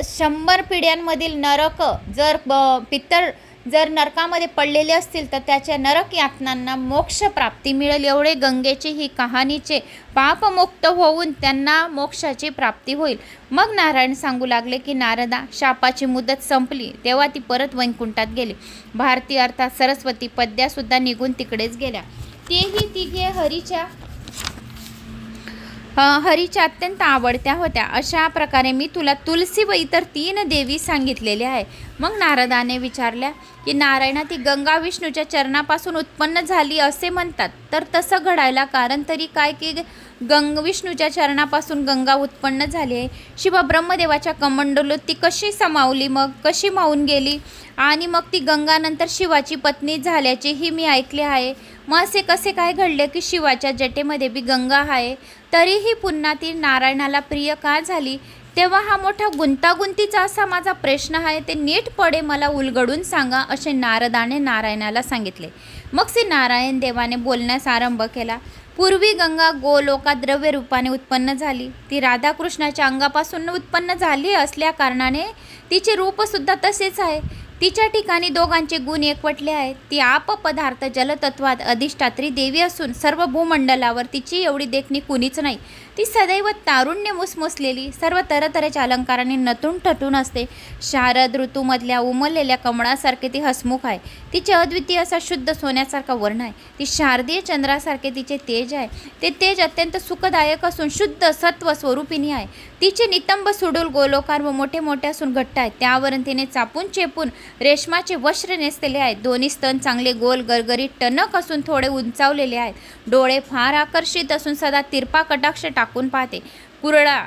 100 पिढ्यांमधील नरक जर नरकामध्ये पडलेले असतील तर त्याच्या नरक यातनांना मोक्ष प्राप्ती मिळेल. एवढे गंगेची ही कहाणीचे पापमुक्त होऊन त्यांना मोक्षाची प्राप्ती होईल. मग नारायण सांगू लागले की नारदा, शापाची मुदत संपली तेव्हा ती परत वैकुंठात गेली. भारती अर्थात सरस्वती पद्यासुद्धा निघून तिकडेच गेल्या. तेही तिघे हरीच्या अत्यंत आवडत्या होत्या. अशा प्रकारे मी तुला तुलसी व इतर 3 देवी सांगितलेल्या आहे. मग नारदाने विचारल्या की नारायणा, ती गंगा विष्णूच्या चरणापासून उत्पन्न झाली असे म्हणतात, तर तसं घडायला कारण तरी काय की विष्णूच्या चरणापासून गंगा उत्पन्न झाली आहे. शिव ब्रह्मदेवाच्या कमंडलूत ती कशी समावली, मग कशी मावून गेली आणि मग ती गंगा नंतर शिवाची पत्नी झाल्याचेही मी ऐकले आहे. मग असे कसे काय घडले की शिवाच्या जटेमध्ये बी गंगा आहे तरीही पुन्हा ती नारायणाला प्रिय का झाली? तेव्हा हा मोठा गुंतागुंतीचा असा माझा प्रश्न आहे, ते नीटपणे मला उलगडून सांगा, असे नारदाने नारायणाला सांगितले. मग श्री नारायण देवाने बोलण्यास आरंभ केला. पूर्वी गंगा गोलोकात द्रव्य रूपाने उत्पन्न झाली. ती राधाकृष्णाच्या अंगापासून उत्पन्न झाली असल्या कारणाने तिचे रूपसुद्धा तसेच आहे. तिच्या ठिकाणी दोघांचे गुण एकवटले आहेत. ती आप पदार्थ जलतत्वात अधिष्ठात्री देवी असून सर्व भूमंडलावर तिची एवढी देखणी कुणीच नाही. ती सदैव तारुण्य मुसमुसलेली, सर्व तऱ्हेच्या अलंकारांनी नटून ठटून असते. शारद ऋतूमधल्या उमललेल्या कमळासारखे ती हसमुख आहे. तिचे अद्वितीय असा शुद्ध सोन्यासारखा वर्ण आहे. ती शारदीय चंद्रासारखे तिचे तेज आहे. ते तेज अत्यंत सुखदायक असून शुद्ध सत्व स्वरूपिणी आहे. तिचे नितंब सुडूल गोलोकार व मोठे मोठे असून घट्ट आहेत. त्यावरून तिने चापून चेपून रेशमाचे वस्त्र नेसलेले आहेत. दोन्ही स्तन चांगले गोल गरगरीत टणक असून थोडे उंचावलेले आहेत. डोळे फार आकर्षित असून सदा तिरपा कटाक्ष टाकून पाहते. कुरळा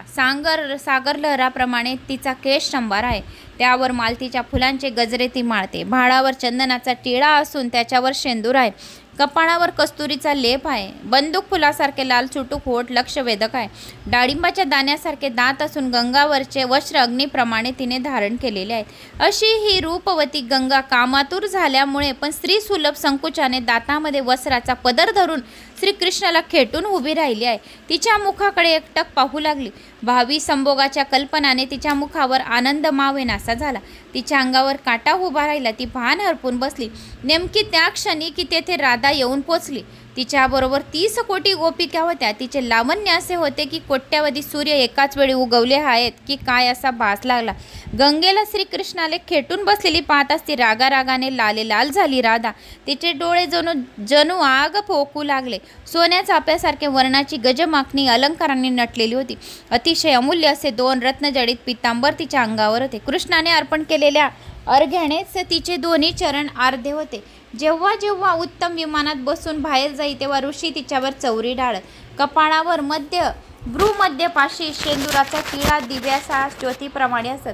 सागर लहराप्रमाणे तिचा केश शंभार आहे. त्यावर मालतीच्या फुलांचे गजरे ती माळते. भाळावर चंदनाचा टिळा असून त्याच्यावर शेंदूर आहे. कपाळावर कस्तुरीचा लेप आहे. बंदूक फुलासारखे लाल चुटूक होठ लक्षवेधक आहे. डाळिंबाच्या दाण्यासारखे दात असून गंगावरचे वस्त्र अग्नीप्रमाणे तिने धारण केलेले आहेत. अशी ही रूपवती गंगा कामातूर झाल्यामुळे पण स्त्री सुलभ संकुचाने दातामध्ये वस्त्राचा पदर धरून श्रीकृष्णाला खेटून उभी राहिली आहे. तिच्या मुखाकडे एकटक पाहू लागली. भावी संभोगाच्या कल्पनाने तिच्या मुखावर आनंद मावेनासा झाला. तिच्या अंगावर काटा उभा राहिला. ती भान हरपून बसली. नेमकी त्या क्षणी की तेथे राधा येऊन पोचली. तिच्याबरोबर 30 कोटी गोपिका होत्या. तिचे लावण्य असे होते की कोट्यावधी सूर्य एकाच वेळी उगवले आहेत की काय असा भास लागला. गंगेला श्रीकृष्णाला खेटून बसलेली पाहताच ती रागारागाने लाल झाली. राधा, तिचे डोळे जणू आग फोकू लागले. सोन्या चाप्यासारखे वर्णाची गजमाखणी अलंकारांनी नटलेली होती. अतिशय अमूल्य असे 2 रत्नजडित पितांबर तिच्या अंगावर होते. कृष्णाने अर्पण केलेल्या अर्घ्यानेच तिचे दोन्ही चरण आर्धे होते. जेव्हा जेव्हा उत्तम विमानात बसून बाहेर जाई तेव्हा ऋषी तिच्यावर चौरी डाळत. कपाळावर भ्रूमध्यपाशी शेंदुराचा टिळा दिव्यासा ज्योतीप्रमाणे असत.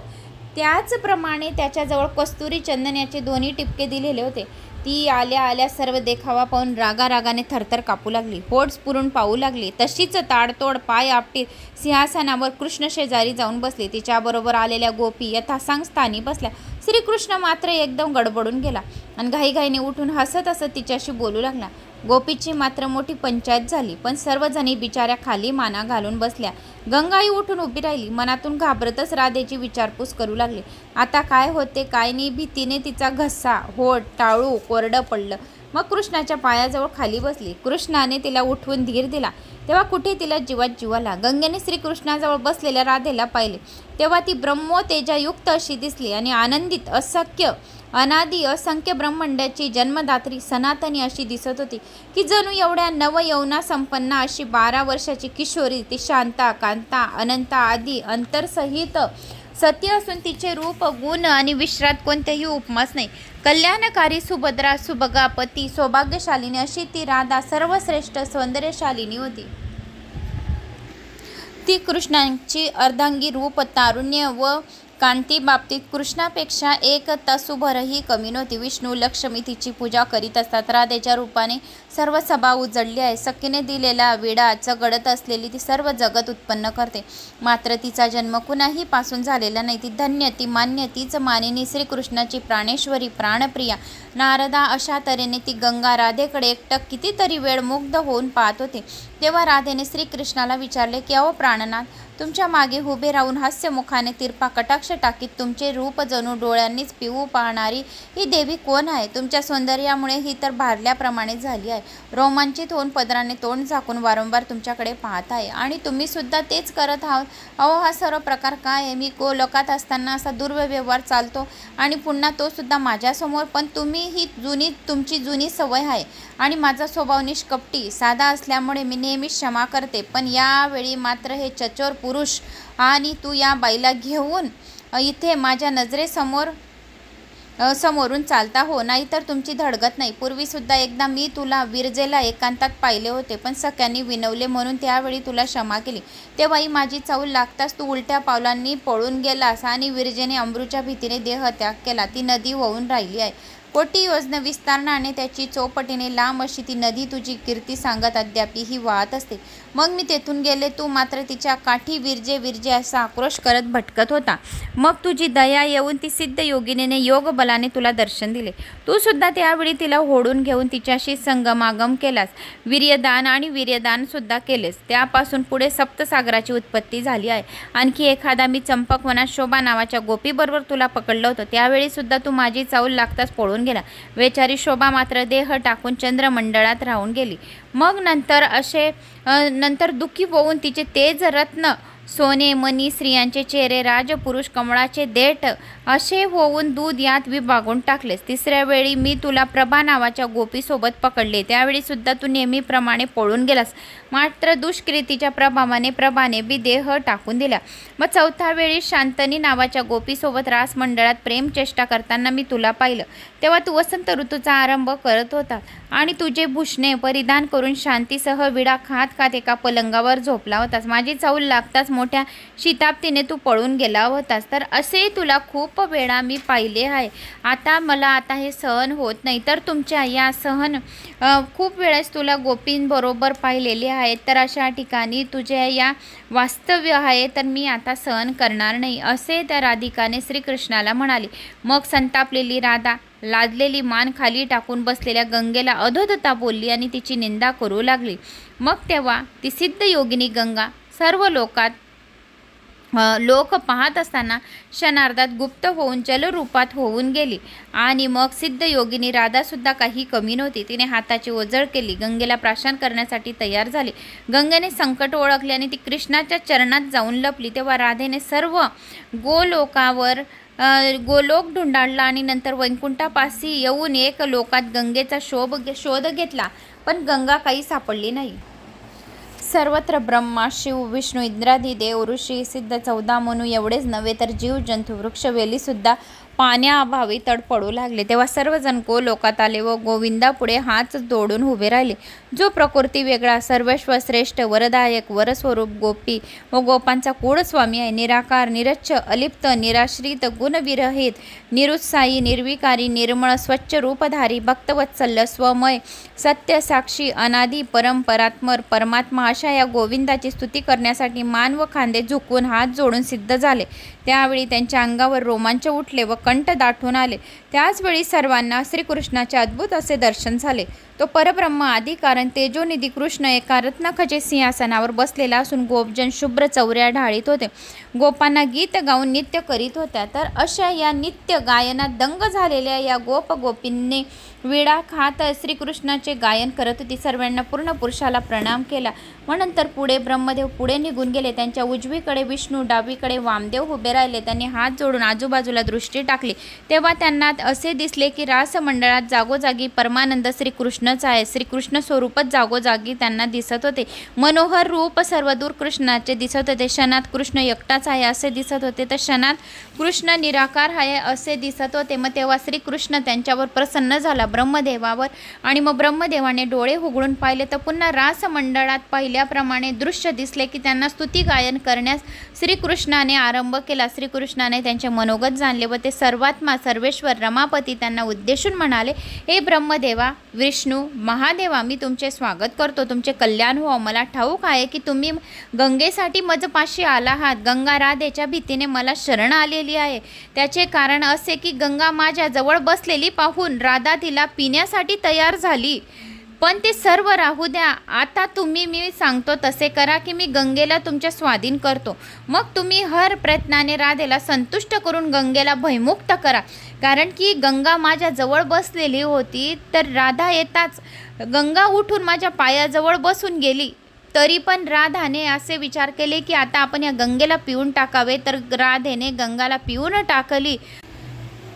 त्याचप्रमाणे त्याच्याजवळ कस्तुरी चंदनाचे 2 टिपके दिलेले होते. ती आल्या सर्व देखावा पाहून रागारागाने थरथर कापू लागली. होठ पुरून पाहू लागली. तशीच ताडतोड पाय आपटीत सिंहासनावर कृष्ण शेजारी जाऊन बसली. तिच्याबरोबर आलेल्या गोपी यथासांग स्थानी बसल्या. श्रीकृष्ण मात्र एकदम गडबडून गेला आणि घाईघाईने उठून हसत तिच्याशी बोलू लागला. गोपीची मात्र मोठी पंचायत झाली. पण सर्वजणी बिचाऱ्या खाली माना घालून बसल्या. गंगाई उठून उभी राहिली. मनातून घाबरतच राधेची विचारपूस करू लागली. आता काय होते काय नाही. भीतीने तिचा घसा, होठ, टाळू कोरडं पडलं. मग कृष्णाच्या पायाजवळ खाली बसली. कृष्णाने तिला उठवून धीर दिला. तेव्हा कुठे तिला जीवात जीव आला. गंगेने श्रीकृष्णाजवळ बसलेल्या राधेला पाहिले. तेव्हा ती ब्रह्मोतेजयुक्त अशी दिसली आणि आनंदित, अनादी असंख्य ब्रह्मांडाची जन्मदात्री सनातनी अशी दिसत होती की जणू एवढ्या नवयौवना संपन्ना अशी 12 वर्षाची किशोरी ती शांता, कांता, अनंता आदी अंतरसहित सत्य असून तिचे रूप, गुण आणि विश्रात कोणत्याही उपमास नाही. कल्याणकारी, सुभद्रा, सुभगा, पती, सौभाग्यशालिनी अशी ती राधा सर्वश्रेष्ठ सौंदर्यशालिनी होती. ती कृष्णाची अर्धांगी रूप, तारुण्य व कांती बाबतीत कृष्णापेक्षा एक तसूभरही कमी नव्हती. विष्णू, लक्ष्मी तिची पूजा करीत असतात. राधेच्या रूपाने सर्व सभा उजळली आहे. सखीने दिलेला विडा चघळत असलेली ती सर्व जगत उत्पन्न करते. मात्र तिचा जन्म कुणाही पासून झालेला नाही. ती धन्य, ती मान्य, तीच मानिनी श्रीकृष्णाची प्राणेश्वरी, प्राणप्रिया नारदा. अशा तऱ्हेने ती गंगा राधेकडे एकटक कितीतरी वेळ मुग्ध होऊन पाहत होते. तेव्हा राधेने श्रीकृष्णाला विचारले की अहो प्राणनाथ, तुमच्या मागे उभे राहून हास्यमुखाने तिरपा कटाक्ष टाकीत तुमचे रूप जणू डोळ्यांनीच पिऊ पाहणारी ही देवी कोण आहे? तुमच्या सौंदर्यामुळे ही तर भारल्याप्रमाणे झाली आहे. रोमांचित होऊन पदराने तोंड झाकून वारंवार तुमच्याकडे पाहत आहे आणि तुम्ही सुद्धा तेच करत आहात. अहो हा सर्व प्रकार काय आहे? मी गोलोकात असताना असा दुर्व्यवहार चालतो आणि पुन्हा तो सुद्धा माझ्यासमोर. पण तुमची जुनी सवय आहे आणि माझा स्वभाव निष्कपटी साधा असल्यामुळे मी नेहमी क्षमा करते. पण यावेळी मात्र हे चचोर पुरुष आणि तू या बाईला घेऊन इथे माझ्या समोरून चालता हो, नाहीतर तुमची धडगत नाही. पूर्वी सुद्धा एकदा मी तुला विरजेला एकांतात पाहिले होते, पण सख्यांनी विनवले म्हणून त्यावेळी तुला क्षमा केली. तेव्हाही माझी चाहूल लागताच तू उलट्या पावलांनी पळून गेलास आणि विरजेने अमृच्या भीतीने देहत्याग केला. ती नदी वाहून राहिली आहे. कोटी योजन विस्तारणाने त्याची चौपटीने लांब अशी ती नदी तुझी कीर्ती सांगत अद्यापही ही वाहत असते. मग मी तेथून गेले. तू मात्र तिच्या काठी विरजे विरजे असा आक्रोश करत भटकत होता. मग तुझी दया येऊन ती सिद्ध योगिनीने योग बलाने तुला दर्शन दिले. तू सुद्धा त्यावेळी तिला ओढून घेऊन तिच्याशी संगमागम केलास. वीर्यदान सुद्धा केलेस. त्यापासून पुढे सप्तसागराची उत्पत्ती झाली आहे. आणखी एखादा मी चंपकवनात शोभा नावाच्या गोपीबरोबर तुला पकडलं होतं. त्यावेळी सुद्धा तू माझी चाहूल लागताच पळून गेला. बेचारी शोभा मात्र देह टाकून चंद्रमंडळात राहून गेली. मग नंतर दुःखी होऊन तिचे तेज रत्न, सोने, मणी, स्त्रियांचे चेहरे, राजपुरुष, कमळाचे देठ असे होऊन दूध यात विभागून टाकलेस. तिसऱ्या वेळी मी तुला प्रभा नावाच्या गोपीसोबत पकडले. त्यावेळी सुद्धा तू नेहमीप्रमाणे पळून गेलास. मात्र दुष्कृतीच्या प्रभाने बी देह टाकून दिला. मग चौथ्या वेळी शांतनी नावाच्या गोपीसोबत रासमंडळात प्रेमचेष्टा करताना मी तुला पाहिलं. तेव्हा तू वसंत ऋतूचा आरंभ करत होता आणि तुझे भूषणे परिधान करून शांतीसह विडा खात खात एका पलंगावर झोपला होतास. माझी चाहूल लागताच मोठ्या शीताप्तीने तू पळून गेला होतास. तर असे तुला खूप वेळा मी पाहिले आहे. आता हे सहन होत नाही. तर तुमच्या या खूप वेळेस तुला गोपींबरोबर पाहिलेले आहेत. तर अशा ठिकाणी तुझे या वास्तव्य आहे. तर मी आता सहन करणार नाही, असे त्या राधिकाने श्रीकृष्णाला म्हणाली. मग संतापलेली राधा लादलेली मान खाली टाकून बसलेल्या गंगेला अधोधता बोलली आणि तिची निंदा करू लागली. मग तेव्हा ती सिद्ध योगिनी गंगा सर्व लोक पाहत असताना क्षणार्धात गुप्त होऊन जलरूपात होऊन गेली. आणि मग सिद्ध योगिनी राधासुद्धा काही कमी नव्हती. तिने हाताची ओझळ केली. गंगेला प्राशन करण्यासाठी तयार झाली. गंगेने संकट ओळखले आणि ती कृष्णाच्या चरणात जाऊन लपली. तेव्हा राधेने सर्व गोलोक ढुंडाळला आणि नंतर वैकुंठापाशी येऊन एक लोकात गंगेचा शोध घेतला. पण गंगा काही सापडली नाही. सर्वत्र ब्रह्मा, शिव, विष्णू, इंद्रादी देव, ऋषी, सिद्ध, 14 मनू एवढेच नव्हे तर जीव, जंतू, वृक्ष, वेलीसुद्धा पाण्याअभावी तडफडू लागले. तेव्हा सर्वजण गोलोकात आले व गोविंदापुढे हात जोडून उभे राहिले. जो प्रकृती वेगळा, सर्वस्व श्रेष्ठ, वरदायक, वरस्वरूप, गोपी व गोपांचा कुळस्वामी आहे. निराकार, निरच्छ, अलिप्त, निराश्रित, गुणविरहित, निरुत्साही, निर्विकारी, निर्मळ, स्वच्छ रूपधारी, भक्तवत्सल, स्वमय, सत्य, साक्षी, अनादी, परमपरात्पर, परमात्मा अशा या गोविंदाची स्तुती करण्यासाठी मान व खांदे झुकवून हात जोडून सिद्ध झाले. त्यावेळी त्यांच्या अंगावर रोमांच उठले व कंठ दाटून आले. त्याचवेळी सर्वांना श्रीकृष्णाचे अद्भुत असे दर्शन झाले. तो परब्रह्म आदी कारण तेजोनिधी कृष्ण एका रत्नखचित सिंहासनावर बसलेला असून गोपजन शुभ्र चौऱ्या ढाळीत होते. गोपांना गीत गाऊन नित्य करीत होत्या. तर अशा या नित्य गायनात दंग झालेल्या या गोपींनी विडा खात श्रीकृष्णाचे गायन करत होती. सर्वांना पूर्ण पुरुषाला प्रणाम केला. मग नंतर पुढे ब्रह्मदेव पुढे निघून गेले. त्यांच्या उजवीकडे विष्णू, डावीकडे वामदेव उभे राहिले. त्यांनी हात जोडून आजूबाजूला दृष्टी टाकली. तेव्हा त्यांना असे दिसले की रासमंडळात जागोजागी परमानंद श्रीकृष्णच आहे. श्रीकृष्ण स्वरूपच जागोजागी त्यांना दिसत होते. मनोहर रूप सर्वदूर कृष्णाचे दिसत होते. क्षणात कृष्ण एकटाच आहे असे दिसत होते, तर क्षणात कृष्ण निराकार आहे असे दिसत होते. मग तेव्हा श्रीकृष्ण त्यांच्यावर प्रसन्न झाला, ब्रह्मदेवावर. आणि मग ब्रह्मदेवाने डोळे उघडून पाहिले तर पुन्हा रासमंडळात पहिल्याप्रमाणे दृश्य दिसले की त्यांना स्तुती गायन करण्यास श्रीकृष्णाने आरंभ केला. श्रीकृष्णाने त्यांचे मनोगत जाणले व ते सर्वात्मा सर्वेश्वर रमापती त्यांना उद्देशून म्हणाले, हे ब्रह्मदेवा, विष्णू, महादेवा, मी तुमचे स्वागत करतो. तुमचे कल्याण हो. मला ठाऊक आहे की तुम्ही गंगेसाठी माझपाशी आला आहात. गंगा राधेच्या भीतीने मला शरण आलेली आहे. त्याचे कारण असे की गंगा माझ्या जवळ बसलेली पाहून राधा तिला पिण्यासाठी तयार झाली. पण ते सर्व राहू द्या. आता तुम्ही मी सांगतो तसे करा की मी गंगेला तुमच्या स्वाधीन करतो. मग तुम्ही हर प्रयत्नाने राधेला संतुष्ट करून गंगेला भयमुक्त करा. कारण की गंगा माझ्या जवळ बसलेली होती, तर राधा येताच गंगा उठून माझ्या पायाजवळ बसून गेली. तरी पण राधाने असे विचार केले की आता आपण या गंगेला पिऊन टाकावे. तर राधेने गंगाला पिऊन टाकली.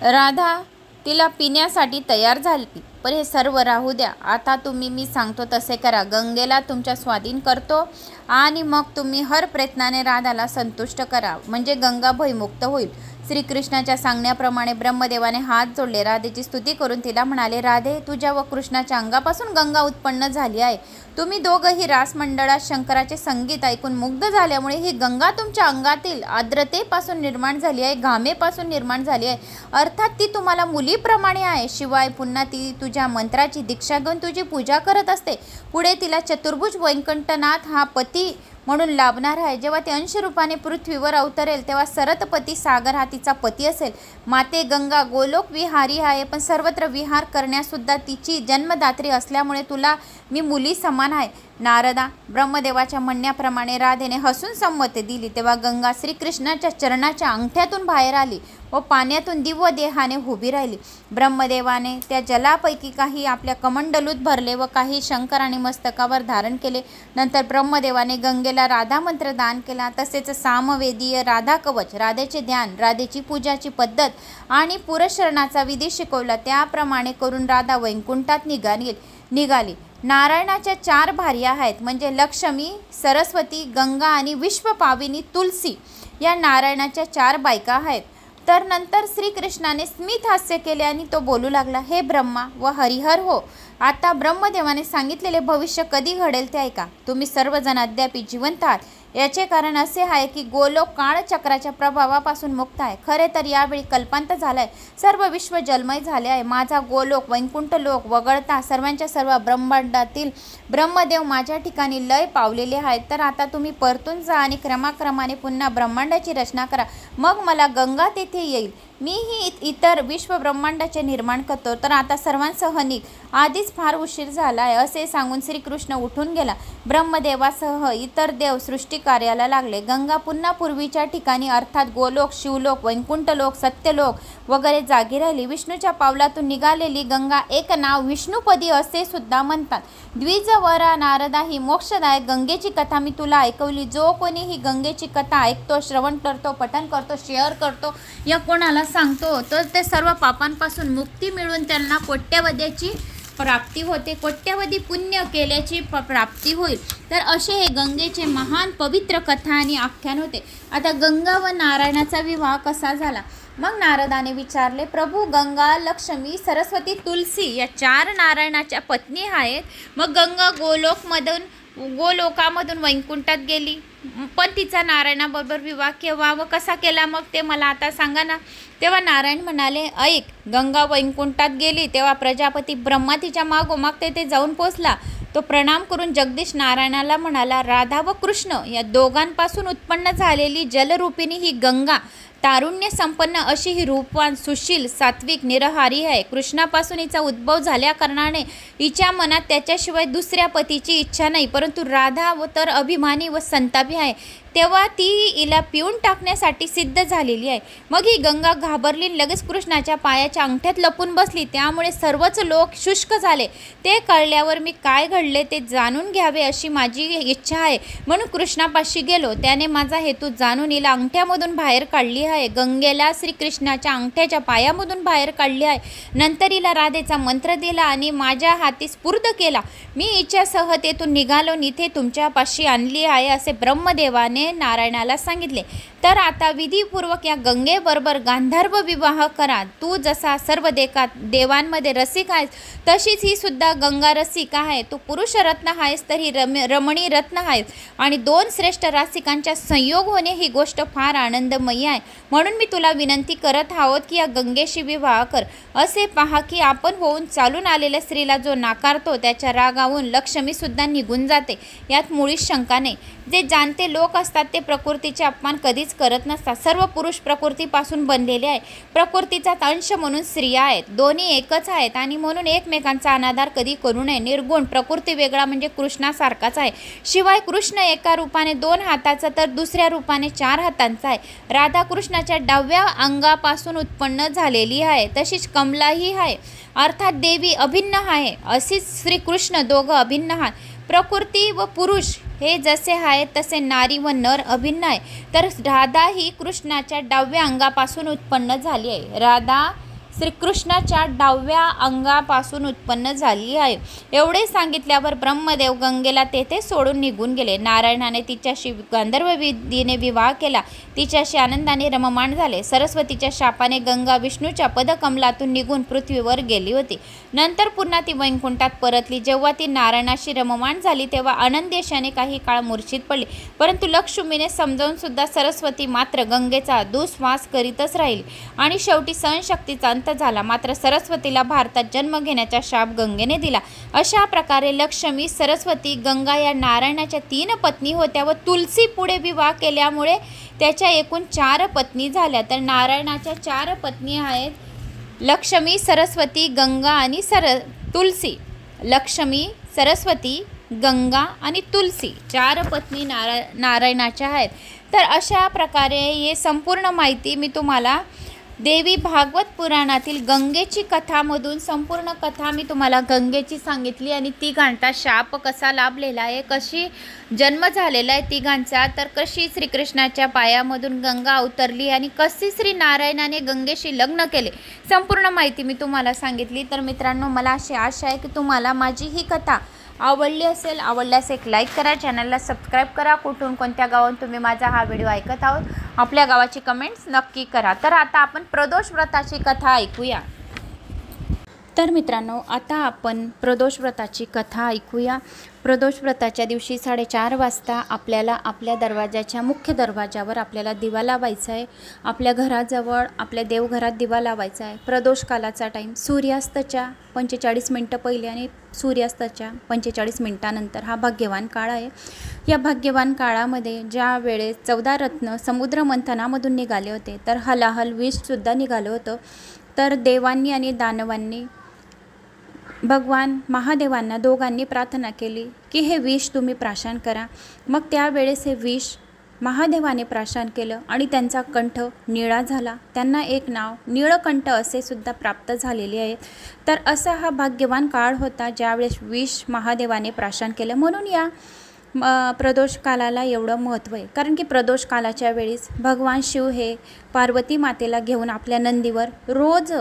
राधा तिला पिण्यासाठी तयार झाली. पण हे सर्व राहू द्या. आता तुम्ही मी सांगतो तसे करा. गंगेला तुमच्या स्वाधीन करतो आणि मग तुम्ही हर प्रयत्नाने राधाला संतुष्ट करा, म्हणजे गंगा भयमुक्त होईल. श्रीकृष्णाच्या सांगण्याप्रमाणे ब्रह्मदेवाने हात जोडले. राधेची स्तुती करून तिला म्हणाले, राधे, तुझ्या व कृष्णाच्या अंगापासून गंगा उत्पन्न झाली आहे. तुम्ही दोघंही रासमंडळात शंकराचे संगीत ऐकून मुग्ध झाल्यामुळे ही गंगा तुमच्या अंगातील आर्द्रतेपासून निर्माण झाली आहे, घामेपासून निर्माण झाली आहे. अर्थात ती तुम्हाला मुलीप्रमाणे आहे. शिवाय पुन्हा ती तुझ्या मंत्राची दीक्षा घेऊन तुझी पूजा करत असते. पुढे तिला चतुर्भुज वैकुंठनाथ हा पती म्हणून लाभणार आहे. जेव्हा ती अंशरूपाने पृथ्वीवर अवतरेल तेव्हा सरतपती सागर हा तिचा पती असेल. माते गंगा गोलोक विहारी आहे, पण सर्वत्र विहार करण्यासुद्धा तिची जन्मदात्री असल्यामुळे तुला मी मुली समान आहे. नारदा, ब्रह्मदेवाच्या म्हणण्याप्रमाणे राधेने हसून संमती दिली. तेव्हा गंगा श्रीकृष्णाच्या चरणाच्या अंगठ्यातून बाहेर आली व पाण्यातून दिव्य देहाने उभी राहिली. ब्रह्मदेवाने त्या जलापैकी काही आपल्या कमंडलूत भरले व काही शंकराने मस्तकावर धारण केले. नंतर ब्रह्मदेवाने गंगेला राधा मंत्र दान केला. तसेच सामवेदीय राधा कवच, राधेचे ध्यान, राधेची पूजाची पद्धत आणि पुरशरणाचा विधी शिकवला. त्याप्रमाणे करून राधा वैकुंठात निघाली. नारायणाच्या 4 भार्या आहेत, म्हणजे लक्ष्मी, सरस्वती, गंगा आणि विश्वपाविनी तुलसी या नारायणाच्या 4 बायका आहेत. तर नंतर श्रीकृष्णाने स्मित हास्य केले आणि तो बोलू लागला, हे ब्रह्मा व हरिहर हो, आता ब्रह्मदेवाने सांगितलेले भविष्य कधी घडेल ते ऐका. तुम्ही सर्वजण अद्याप जिवंत आहात. याचे कारण असे आहे की गोलोक काळचक्राच्या प्रभावापासून मुक्त आहे. खरे तर यावेळी कल्पांत झाला आहे. सर्व विश्व जलमय झाले आहे. माझा गोलोक वैकुंठ लोक वगळता सर्वांच्या सर्व ब्रह्मांडातील ब्रह्मदेव माझ्या ठिकाणी लय पावलेले आहेत. तर आता तुम्ही परतून जा आणि क्रमाक्रमाने पुन्हा ब्रह्मांडाची रचना करा. मग मला गंगा तेथे येईल. मीही इतर विश्व ब्रह्मांडाचे निर्माण करतो. तर आता सर्वांसह निघ, आधीच फार उशीर झाला आहे. असे सांगून श्रीकृष्ण उठून गेला. ब्रह्मदेवासह इतर देव सृष्टी कार्याला लागले. गंगा पुन्हा पूर्वीच्या ठिकाणी अर्थात गोलोक, शिवलोक, वैकुंठलोक, सत्यलोक वगैरे जागी राहिली. विष्णूच्या पावलातून निघालेली गंगा एक नाव विष्णुपदी असे सुद्धा म्हणतात. द्विजवरा नारदा, ही मोक्षदायक गंगेची कथा मी तुला ऐकवली. जो कोणी ही गंगेची कथा ऐकतो, श्रवण करतो, पठण करतो, शेअर करतो या कोणाला सांगतो, तर ते सर्व पापांपासून मुक्ती मिळून त्यांना कोट्यवधीची प्राप्ती होते. कोट्यवधी पुण्य केल्याची प्राप्ती होईल. तर असे हे गंगेचे महान पवित्र कथा आणि आख्यान होते. आता गंगा व नारायणाचा विवाह कसा झाला? मग नारदाने विचारले, प्रभू, गंगा, लक्ष्मी, सरस्वती, तुलसी या 4 नारायणाच्या पत्नी आहेत. मग गंगा गोलोकामधून वैकुंठात गेली, पण तिचा नारायणाबरोबर विवाह केव्हा व कसा केला मग ते मला आता सांगा ना. तेव्हा नारायण म्हणाले, ऐक, गंगा वैकुंठात गेली तेव्हा प्रजापती ब्रह्मा तिच्या मागोमाग तेथे जाऊन पोचला. तो प्रणाम करून जगदीश नारायणाला म्हणाला, राधा व कृष्ण या दोघांपासून उत्पन्न झालेली जलरूपिणी ही गंगा तारुण्य संपन्न अशी ही रूपवान, सुशील, सात्विक, निराहारी आहे. कृष्णापासून हिचा उद्भव झाल्या कारणाने हिच्या मनात त्याच्याशिवाय दुसऱ्या पतीची इच्छा नाही. परंतु राधा तर अभिमानी व संतापी आहे, तेव्हा ती हिला पिऊन टाकण्यासाठी सिद्ध झालेली आहे. मग ही गंगा घाबरली, लगेच कृष्णाच्या पायाच्या अंगठ्यात लपून बसली. त्यामुळे सर्वच लोक शुष्क झाले. ते कळल्यावर मी काय घडले ते जाणून घ्यावे अशी माझी इच्छा आहे, म्हणून कृष्णापाशी गेलो. त्याने माझा हेतू जाणून हिला अंगठ्यामधून बाहेर काढली आहे. गंगेला श्रीकृष्णाच्या अंगठ्याच्या पायामधून बाहेर काढली आहे. नंतर हिला राधेचा मंत्र दिला आणि माझ्या हाती स्फूर्त केला. मी हिच्यासह तेथून निघालो, इथे तुमच्यापाशी आणली आहे असे ब्रह्मदेवाने नारायणाला सांगितले. तर आता विधीपूर्वक या गंगेबरोबर गांधर्व विवाह करा. तू जसा सर्व देवांमध्ये रसिक आहेस, तशीच ही सुद्धा गंगा रसिक आहे. तू पुरुष रत्न आहेस तर ही रमणी रत्न आहेस, आणि दोन श्रेष्ठ रसिकांचा संयोग होणे ही गोष्ट फार आनंदमयी आहे. म्हणून मी तुला विनंती करत आहोत की या गंगेशी विवाह कर. असे पहा की आपण होऊन चालून आलेल्या स्त्रीला जो नाकारतो त्याच्या रागावून लक्ष्मी सुद्धा निघून जाते. यात मुळीच शंका नाही. जे जाणते लोक असतात ते प्रकृतीचे अपमान कधीच करत नसतात. सर्व पुरुष प्रकृतीपासून बनलेले आहे. प्रकृतीचाच अंश म्हणून स्त्रिया आहेत. दोन्ही एकच आहेत आणि म्हणून एकमेकांचा अनादर कधी करू नये. निर्गुण प्रकृती वेगळा म्हणजे कृष्णासारखाच आहे. शिवाय कृष्ण एका रूपाने 2 हाताचा तर दुसऱ्या रूपाने 4 हातांचा आहे. राधा कृष्णाच्या डाव्या अंगापासून उत्पन्न झालेली आहे, तशीच कमलाही आहे, अर्थात देवी अभिन्न आहे. अशीच श्रीकृष्ण दोघं अभिन्न आहेत. प्रकृती व पुरुष हे जसे आहेत तसे नारी व नर अभिन्न आहे. तर राधा ही कृष्णाच्या डाव्या अंगापासून उत्पन्न झाली आहे. राधा श्रीकृष्णाच्या डाव्या अंगापासून उत्पन्न झाली आहे. एवढे सांगितल्यावर ब्रह्मदेव गंगेला तेथे सोडून निघून गेले. नारायणाने तिच्याशी गांधर्व विधीने विवाह केला. तिच्याशी आनंदाने रममाण झाले. सरस्वतीच्या शापाने गंगा विष्णूच्या पदकमलातून निघून पृथ्वीवर गेली होती. नंतर पुन्हा ती वैकुंठात परतली. जेव्हा ती नारायणाशी रममाण झाली तेव्हा आनंदेशाने काही काळ मूर्छित पडली. परंतु लक्ष्मीने समजावून सुद्धा सरस्वती मात्र गंगेचा दुस्वास करीतच राहिली आणि शेवटी सहनशक्तीचा अंत झाला. मात्र सरस्वतीला भारतात जन्म घेण्याचा शाप गंगेने दिला. अशा प्रकारे लक्ष्मी, सरस्वती, गंगा या नारायणाच्या 3 पत्नी होत्या व तुलसी पुढे विवाह केल्यामुळे त्याच्या एकूण 4 पत्नी झाल्या. तर नारायणाच्या 4 पत्नी आहेत लक्ष्मी, सरस्वती, गंगा आणि तुलसी. लक्ष्मी, सरस्वती, गंगा आणि तुलसी 4 पत्नी नारायणाच्या आहेत. तर अशा प्रकारे हे संपूर्ण माहिती मी तुम्हाला देवी भागवत पुराणातील गंगेची कथामधून संपूर्ण कथा मी तुम्हाला गंगेची सांगितली आणि तिघांचा शाप कसा लाभलेला आहे, कशी जन्म झालेला आहे तिघांचा, तर कशी श्रीकृष्णाच्या पायामधून गंगा अवतरली आणि कशी श्री नारायणाने गंगेशी लग्न केले, संपूर्ण माहिती मी तुम्हाला सांगितली. तर मित्रांनो, मला अशी आशा आहे की तुम्हाला माझी ही कथा आवडली असेल. आवडल्यास एक लाईक करा, चॅनलला सबस्क्राईब करा. कुठून कोणत्या गावाहून तुम्ही माझा हा व्हिडिओ ऐकत आहोत आपल्या गावाची कमेंट्स नक्की करा. तर आता आपण प्रदोष व्रताची कथा ऐकूया. तर मित्रांनो, आता आपण प्रदोष व्रताची कथा ऐकूया. प्रदोष व्रताच्या दिवशी 4:30 वाजता आपल्याला आपल्या दरवाजाच्या मुख्य दरवाजावर आपल्याला दिवा लावायचा आहे. आपल्या घराजवळ आपल्या देवघरात दिवा लावायचा आहे. प्रदोष कालाचा टाईम सूर्यास्ताच्या 45 मिनटं पहिले आणि सूर्यास्ताच्या 45 मिनटानंतर हा भाग्यवान काळ आहे. या भाग्यवान काळामध्ये ज्या वेळेस 14 रत्न समुद्र मंथनामधून निघाले होते, तर हलाहल विषसुद्धा निघालं होतं. तर देवांनी आणि दानवांनी भगवान महादेवांना दोघांनी प्रार्थना केली की हे विष तुम्ही प्राशन करा. मग त्यावेळेस हे विष महादेवाने प्राशन केलं आणि त्यांचा कंठ निळा झाला. त्यांना एक नाव नीळकंठ असे सुद्धा प्राप्त झालेले आहे. तर असा हा भाग्यवान काळ होता ज्यावेळेस विष महादेवाने प्राशन केलं. म्हणून या प्रदोष कालाला एवढं महत्त्व आहे, कारण की प्रदोष कालाच्या वेळेस भगवान शिव हे पार्वती मातेला घेऊन आपल्या नंदीवर रोज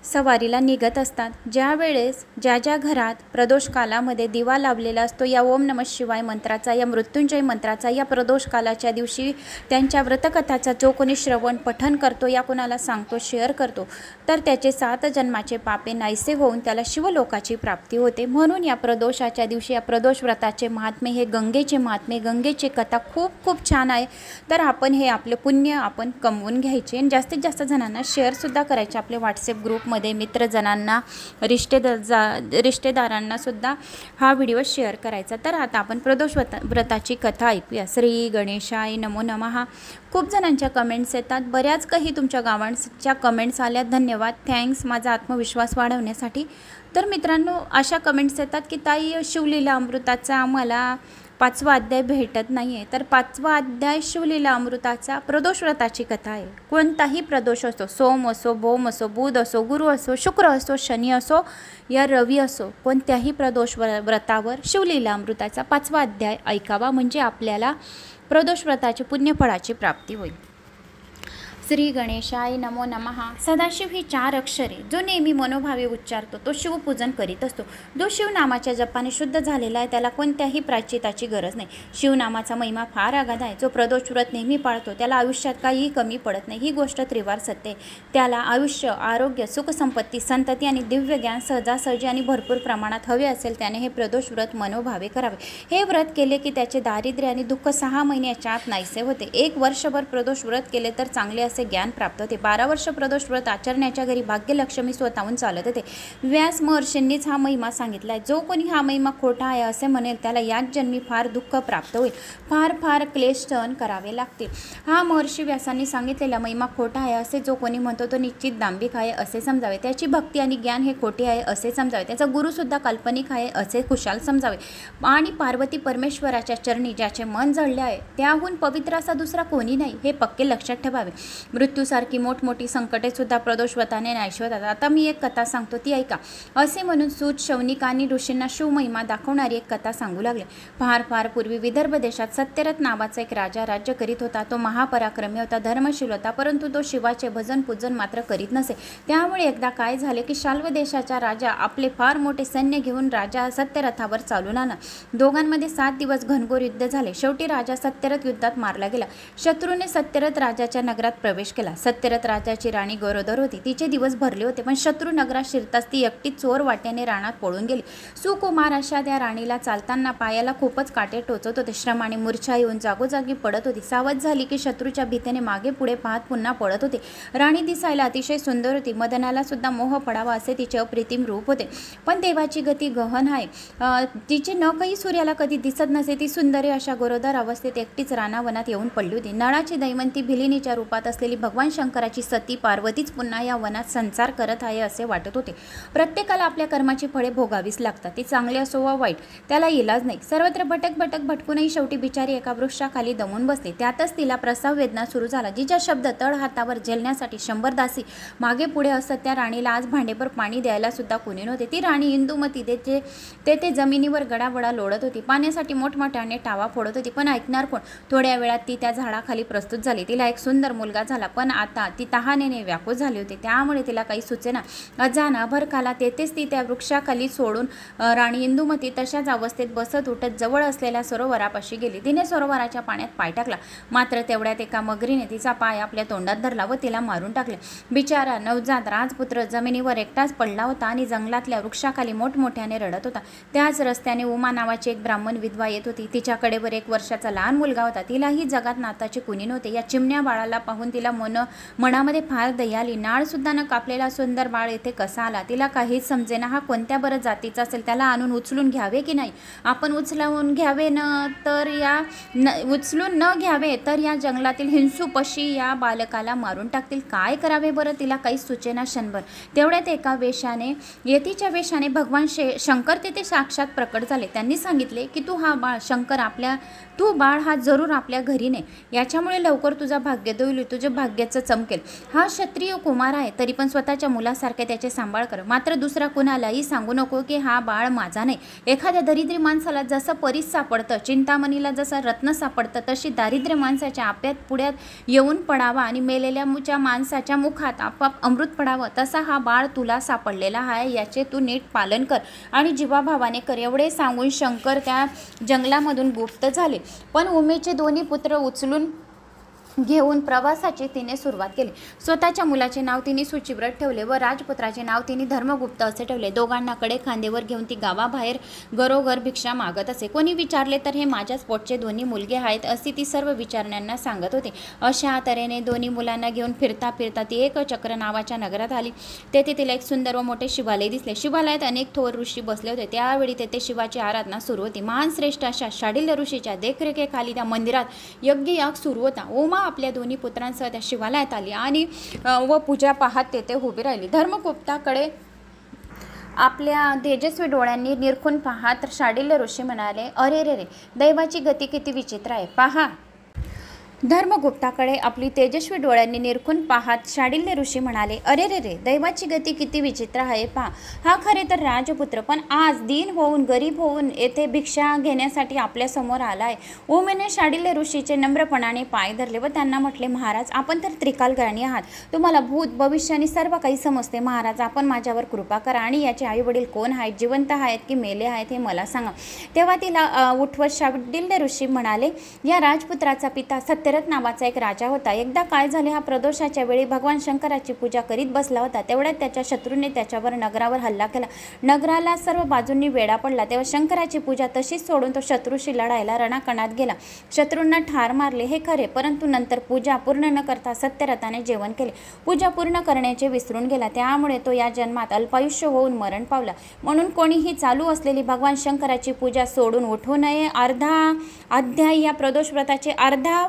सवारीला निघत असतात. ज्या वेळेस ज्या घरात प्रदोष कालामध्ये दिवा लावलेला असतो, या ओम नमः शिवाय मंत्राचा, या मृत्युंजय मंत्राचा, या प्रदोष कालाच्या दिवशी त्यांच्या व्रतकथाचा जो कोणी श्रवण पठण करतो, या कोणाला सांगतो, शेअर करतो, तर त्याचे 7 जन्माचे पापे नाहीसे होऊन त्याला शिवलोकाची प्राप्ती होते. म्हणून या प्रदोषाच्या दिवशी या प्रदोष व्रताचे महात्म्य, हे गंगेचे महात्म्य, गंगेची कथा खूप खूप छान आहे. तर आपण हे आपले पुण्य आपण कमवून घ्यायचे आणि जास्तीत जास्त जणांना शेअरसुद्धा करायचे आपले व्हॉट्सअप ग्रुप ग्रुपमध्ये मित्रजनांना रिश्तेदारांनासुद्धा हा व्हिडिओ शेअर करायचा. तर आता आपण प्रदोष व्रताची कथा ऐकूया. श्री गणेशाय नमो नमः. खूप जणांच्या कमेंट्स येतात, बऱ्याच काही तुमच्या गावांच्या कमेंट्स आल्या, धन्यवाद, थँक्स माझा आत्मविश्वास वाढवण्यासाठी. तर मित्रांनो, अशा कमेंट्स येतात की ताई शिवलीला अमृताचा आम्हाला 5वा अध्याय भेटत नाही आहे. तर 5वा अध्याय शिवलीला अमृताचा प्रदोष व्रताची कथा आहे. कोणताही प्रदोष असो, सोम असो, भौम असो, बुध असो, गुरु असो, शुक्र असो, शनी असो या रवी असो, कोणत्याही प्रदोष व्रतावर शिवलीला अमृताचा 5वा अध्याय ऐकावा, म्हणजे आपल्याला प्रदोष व्रताची पुण्यफळाची प्राप्ती होईल. श्री गणेशाय नमो नमः. सदाशिव ही 4 अक्षरे जो नेहमी मनोभावे उच्चारतो तो शिवपूजन करीत असतो. जो शिवनामाच्या जपाने शुद्ध झालेला आहे त्याला कोणत्याही प्रायश्चिताची गरज नाही. शिवनामाचा महिमा फार आगाध आहे. जो प्रदोष व्रत नेहमी पाळतो त्याला आयुष्यात काहीही कमी पडत नाही. ही गोष्ट त्रिवार सत्य आहे. त्याला आयुष्य, आरोग्य, सुखसंपत्ती, संतती आणि दिव्य ज्ञान सहजासहजी आणि भरपूर प्रमाणात हवे असेल त्याने हे प्रदोष व्रत मनोभावे करावे. हे व्रत केले की त्याचे दारिद्र्य आणि दुःख 6 महिन्याच्या आत नाहीसे होते. 1 वर्षभर प्रदोष व्रत केले तर चांगले असे ज्ञान प्राप्त होते. 12 वर्ष प्रदोष व्रत आचरण्याच्या घरी भाग्यलक्ष्मी स्वतःहून चालत होते. व्यास महर्षींनीच हा महिमा सांगितलाय. जो कोणी हा महिमा खोटा आहे असे म्हणेल त्याला याच जन्मी फार दुःख प्राप्त होईल, फार क्लेश सहन करावे लागतील. हा महर्षी व्यासांनी सांगितलेला महिमा खोटा आहे असे जो कोणी म्हणतो तो निश्चित दांभिक आहे असे समजावे. त्याची भक्ती आणि ज्ञान हे खोटे आहे असे समजावे. त्याचा गुरु सुद्धा काल्पनिक आहे असे खुशाल समजावे. आणि पार्वती परमेश्वराच्या चरणी ज्याचे मन जळले आहे त्याहून पवित्र असा दुसरा कोणी नाही हे पक्के लक्षात ठेवावे. मृत्यूसारखी मोठमोठी संकटे सुद्धा प्रदोष व्रताने नाहीशी होतात. आता मी एक कथा सांगतो ती ऐका. असे म्हणून सूत शौनिकांनी ऋषींना शिवमहिमा दाखवणारी एक कथा सांगू लागले. फार पूर्वी विदर्भ देशात सत्यरथ नावाचा एक राजा राज्य करीत होता. तो महापराक्रमी होता, धर्मशील होता, परंतु तो शिवाचे भजन पूजन मात्र करीत नसे. त्यामुळे एकदा काय झाले की शाल्व देशाचा राजा आपले फार मोठे सैन्य घेऊन राजा सत्यरथावर चालून आला. दोघांमध्ये 7 दिवस घनघोर युद्ध झाले. शेवटी राजा सत्यरथ युद्धात मारला गेला. शत्रूने सत्यरथ राजाच्या नगरात प्रवेश केला. सत्यरथ राजाची राणी गरोदर होती. तिचे दिवस भरले होते, पण शत्रू नगरात शिरताच ती एकटी चोर वाट्याने रानात पळून गेली. सुकुमार अशा त्या राणीला चालताना पायाला खूपच काटे टोचत होते. श्रमाने मूर्छा येऊन जागोजागी पडत होती. सावध झाली की शत्रूच्या भीतीने मागे पुढे पाहत पुन्हा पळत होते. राणी दिसायला अतिशय सुंदर होती. मदनाला सुद्धा मोह पडावा असे तिचे अप्रतिम रूप होते. पण देवाची गती गहन आहे. तिचे नखही सूर्याला कधी दिसत नसे. ती सुंदरी अशा गरोदर अवस्थेत एकटीच रानावनात येऊन पडली होती. नळाची दैवंती भिलिनीच्या रूपात असलेली भगवान शंकराची सती पार्वतीच पुन्हा या वनात संचार करत आहे असे वाटत होते. प्रत्येकाला आपल्या कर्माची फळे भोगावीच लागतात, ती चांगली असो वा वाईट, त्याला इलाज नाही. सर्वत्र भटकूनही शेवटी बिचारी एका वृक्षाखाली दमून बसली. त्यातच तिला प्रसव वेदना सुरू झाला. जिच्या शब्द तळ हातावर झेलण्यासाठी 100 दासी मागे पुढे असत त्या राणीला आज भांडेभर पाणी द्यायला सुद्धा कोणी नव्हते. ती राणी इंदुमती तेथे जमिनीवर गडाबडा लोळत होती. पाण्यासाठी मोठमोठ्याने टावा फोडत होती, पण ऐकणार कोण? थोड्या वेळात ती त्या झाडाखाली प्रस्तुत झाली. तिला एक सुंदर मुलगा झाला, पण आता ती तहानेने व्याकुळ झाली होती. त्यामुळे तिला काही सुचेना. अजान अभरखाला तेथेच ती त्या वृक्षाखाली सोडून राणी इंदुमती तशाच अवस्थेत बसत उठत जवळ असलेल्या सरोवरापाशी गेली. तिने सरोवराच्या पाण्यात पाय टाकला, मात्र तेवढ्यात एका मगरीने तिचा पाय आपल्या तोंडात धरला व तिला मारून टाकले. बिचारा नवजात राजपुत्र जमिनीवर एकटाच पडला होता आणि जंगलातल्या वृक्षाखाली मोठमोठ्याने रडत होता. त्याच रस्त्याने उमा नावाची एक ब्राह्मण विधवा येत होती. तिच्याकडे 1 वर्षाचा लहान मुलगा होता. तिलाही जगात नाताचे कुणी नव्हते. या चिमण्या बाळाला पाहून तिला मनामध्ये फार दया आली. नाळ सुद्धा न कापलेला सुंदर बाळ येथे कसा आला तिला काहीच समजेना. हा कोणत्या बरं जातीचा असेल? त्याला आणून उचलून घ्यावे की नाही? आपण उचलून घ्यावे उचलून न घ्यावे तर या जंगलातील हिंसू पशी या बालकाला मारून टाकतील. काय करावे बरं? तिला काहीच सुचेना क्षणभर. तेवढ्यात एका यतीच्या वेशाने भगवान शंकर तेथे साक्षात प्रकट झाले. त्यांनी सांगितले की तू बाळ हा जरूर आपल्या घरी ने. याच्यामुळे लवकर तुझा भाग्योदय होईल, तुझ्या भाग्याचं चमकेल. हा क्षत्रिय कुमार आहे, तरी पण स्वतःच्या मुलासारखे त्याचे सांभाळ कर. मात्र दुसरा कुणालाही सांगू नको की हा बाळ माझा नाही. एखाद्या दरिद्री माणसाला जसं परीस सापडतं, चिंतामणीला जसं रत्न सापडतं, तशी दारिद्र्य माणसाच्या आप्यात पुढ्यात येऊन पडावा आणि मेलेल्या माणसाच्या मुखात आपाप अमृत पडावं, तसा हा बाळ तुला सापडलेला आहे. याचे तू नीट पालन कर आणि जीवाभावाने कर. एवढे सांगून शंकर त्या जंगलामधून गुप्त झाले. पण उमेचे दोन्ही पुत्र उचलून घेऊन प्रवासाची तिने सुरुवात केली. स्वतःच्या मुलाचे नाव तिने सूचिव्रत ठेवले व राजपुत्राचे नाव तिने धर्मगुप्त असे ठेवले. दोघांना कडे खांदेवर घेऊन ती गावाबाहेर घरोघर भिक्षा मागत असे. कोणी विचारले तर हे माझ्याच पोटचे दोन्ही मुलगे आहेत असे ती सर्व विचारण्यांना सांगत होते. अशा तऱ्हेने दोन्ही मुलांना घेऊन फिरता फिरता ती एक चक्र नावाच्या नगरात आली. तेथे तिला एक सुंदर व मोठे शिवालय दिसले. शिवालयात अनेक थोर ऋषी बसले होते. त्यावेळी तेथे शिवाची आराधना सुरू होती. महान श्रेष्ठ अशा शाडिल्य ऋषीच्या देखरेखीखाली त्या मंदिरात यज्ञयाग सुरू होता. उमा आपल्या दोन्ही पुत्रांसह त्या शिवालयात आली आणि व पूजा पाहत तेथे उभी राहिली. धर्मगुप्ताकडे आपल्या तेजस्वी डोळ्यांनी निरखून पाहत शाडिल्य ऋषी म्हणाले, अरे रे रे, दैवाची गती किती विचित्र आहे पहा. धर्मगुप्ताकडे आपली तेजस्वी डोळ्यांनी निरखून पाहत शाडिल्य ऋषी म्हणाले, अरे रे रे, दैवाची गती किती विचित्र आहे पहा. हा खरे तर राजपुत्र, पण आज दीन होऊन गरीब होऊन येथे भिक्षा घेण्यासाठी आपल्या समोर आलाय. उमेने शाडिल्य ऋषीचे नम्रपणाने पाय धरले व त्यांना म्हटले, महाराज, आपण तर त्रिकालज्ञानी आहात. तुम्हाला भूत भविष्य आणि सर्व काही समजते. महाराज, आपण माझ्यावर कृपा करा आणि याचे आई वडील कोण आहेत, जिवंत आहेत की मेले आहेत हे मला सांगा. तेव्हा तिला उठवत शाडिल्य ऋषी म्हणाले, या राजपुत्राचा पिता सत्यरथ नावाचा एक राजा होता. एकदा काय झाले, हा प्रदोषाच्या वेळी भगवान शंकराची पूजा करीत बसला होता. तेवढ्यात त्याच्या शत्रूने त्याच्यावर नगरावर हल्ला केला. नगराला सर्व बाजूंनी वेढा पडला. तेव्हा शंकराची पूजा तशीच सोडून तो शत्रूशी लढायला रणाकणात गेला. शत्रूंना ठार मारले हे खरे, परंतु नंतर पूजा पूर्ण न करता सत्यरथाने जेवण केले. पूजा पूर्ण करण्याचे विसरून गेला. त्यामुळे तो या जन्मात अल्पायुष्य होऊन मरण पावला. म्हणून कोणीही चालू असलेली भगवान शंकराची पूजा सोडून उठू नये. अर्धा अध्याय या प्रदोष व्रताचे अर्धा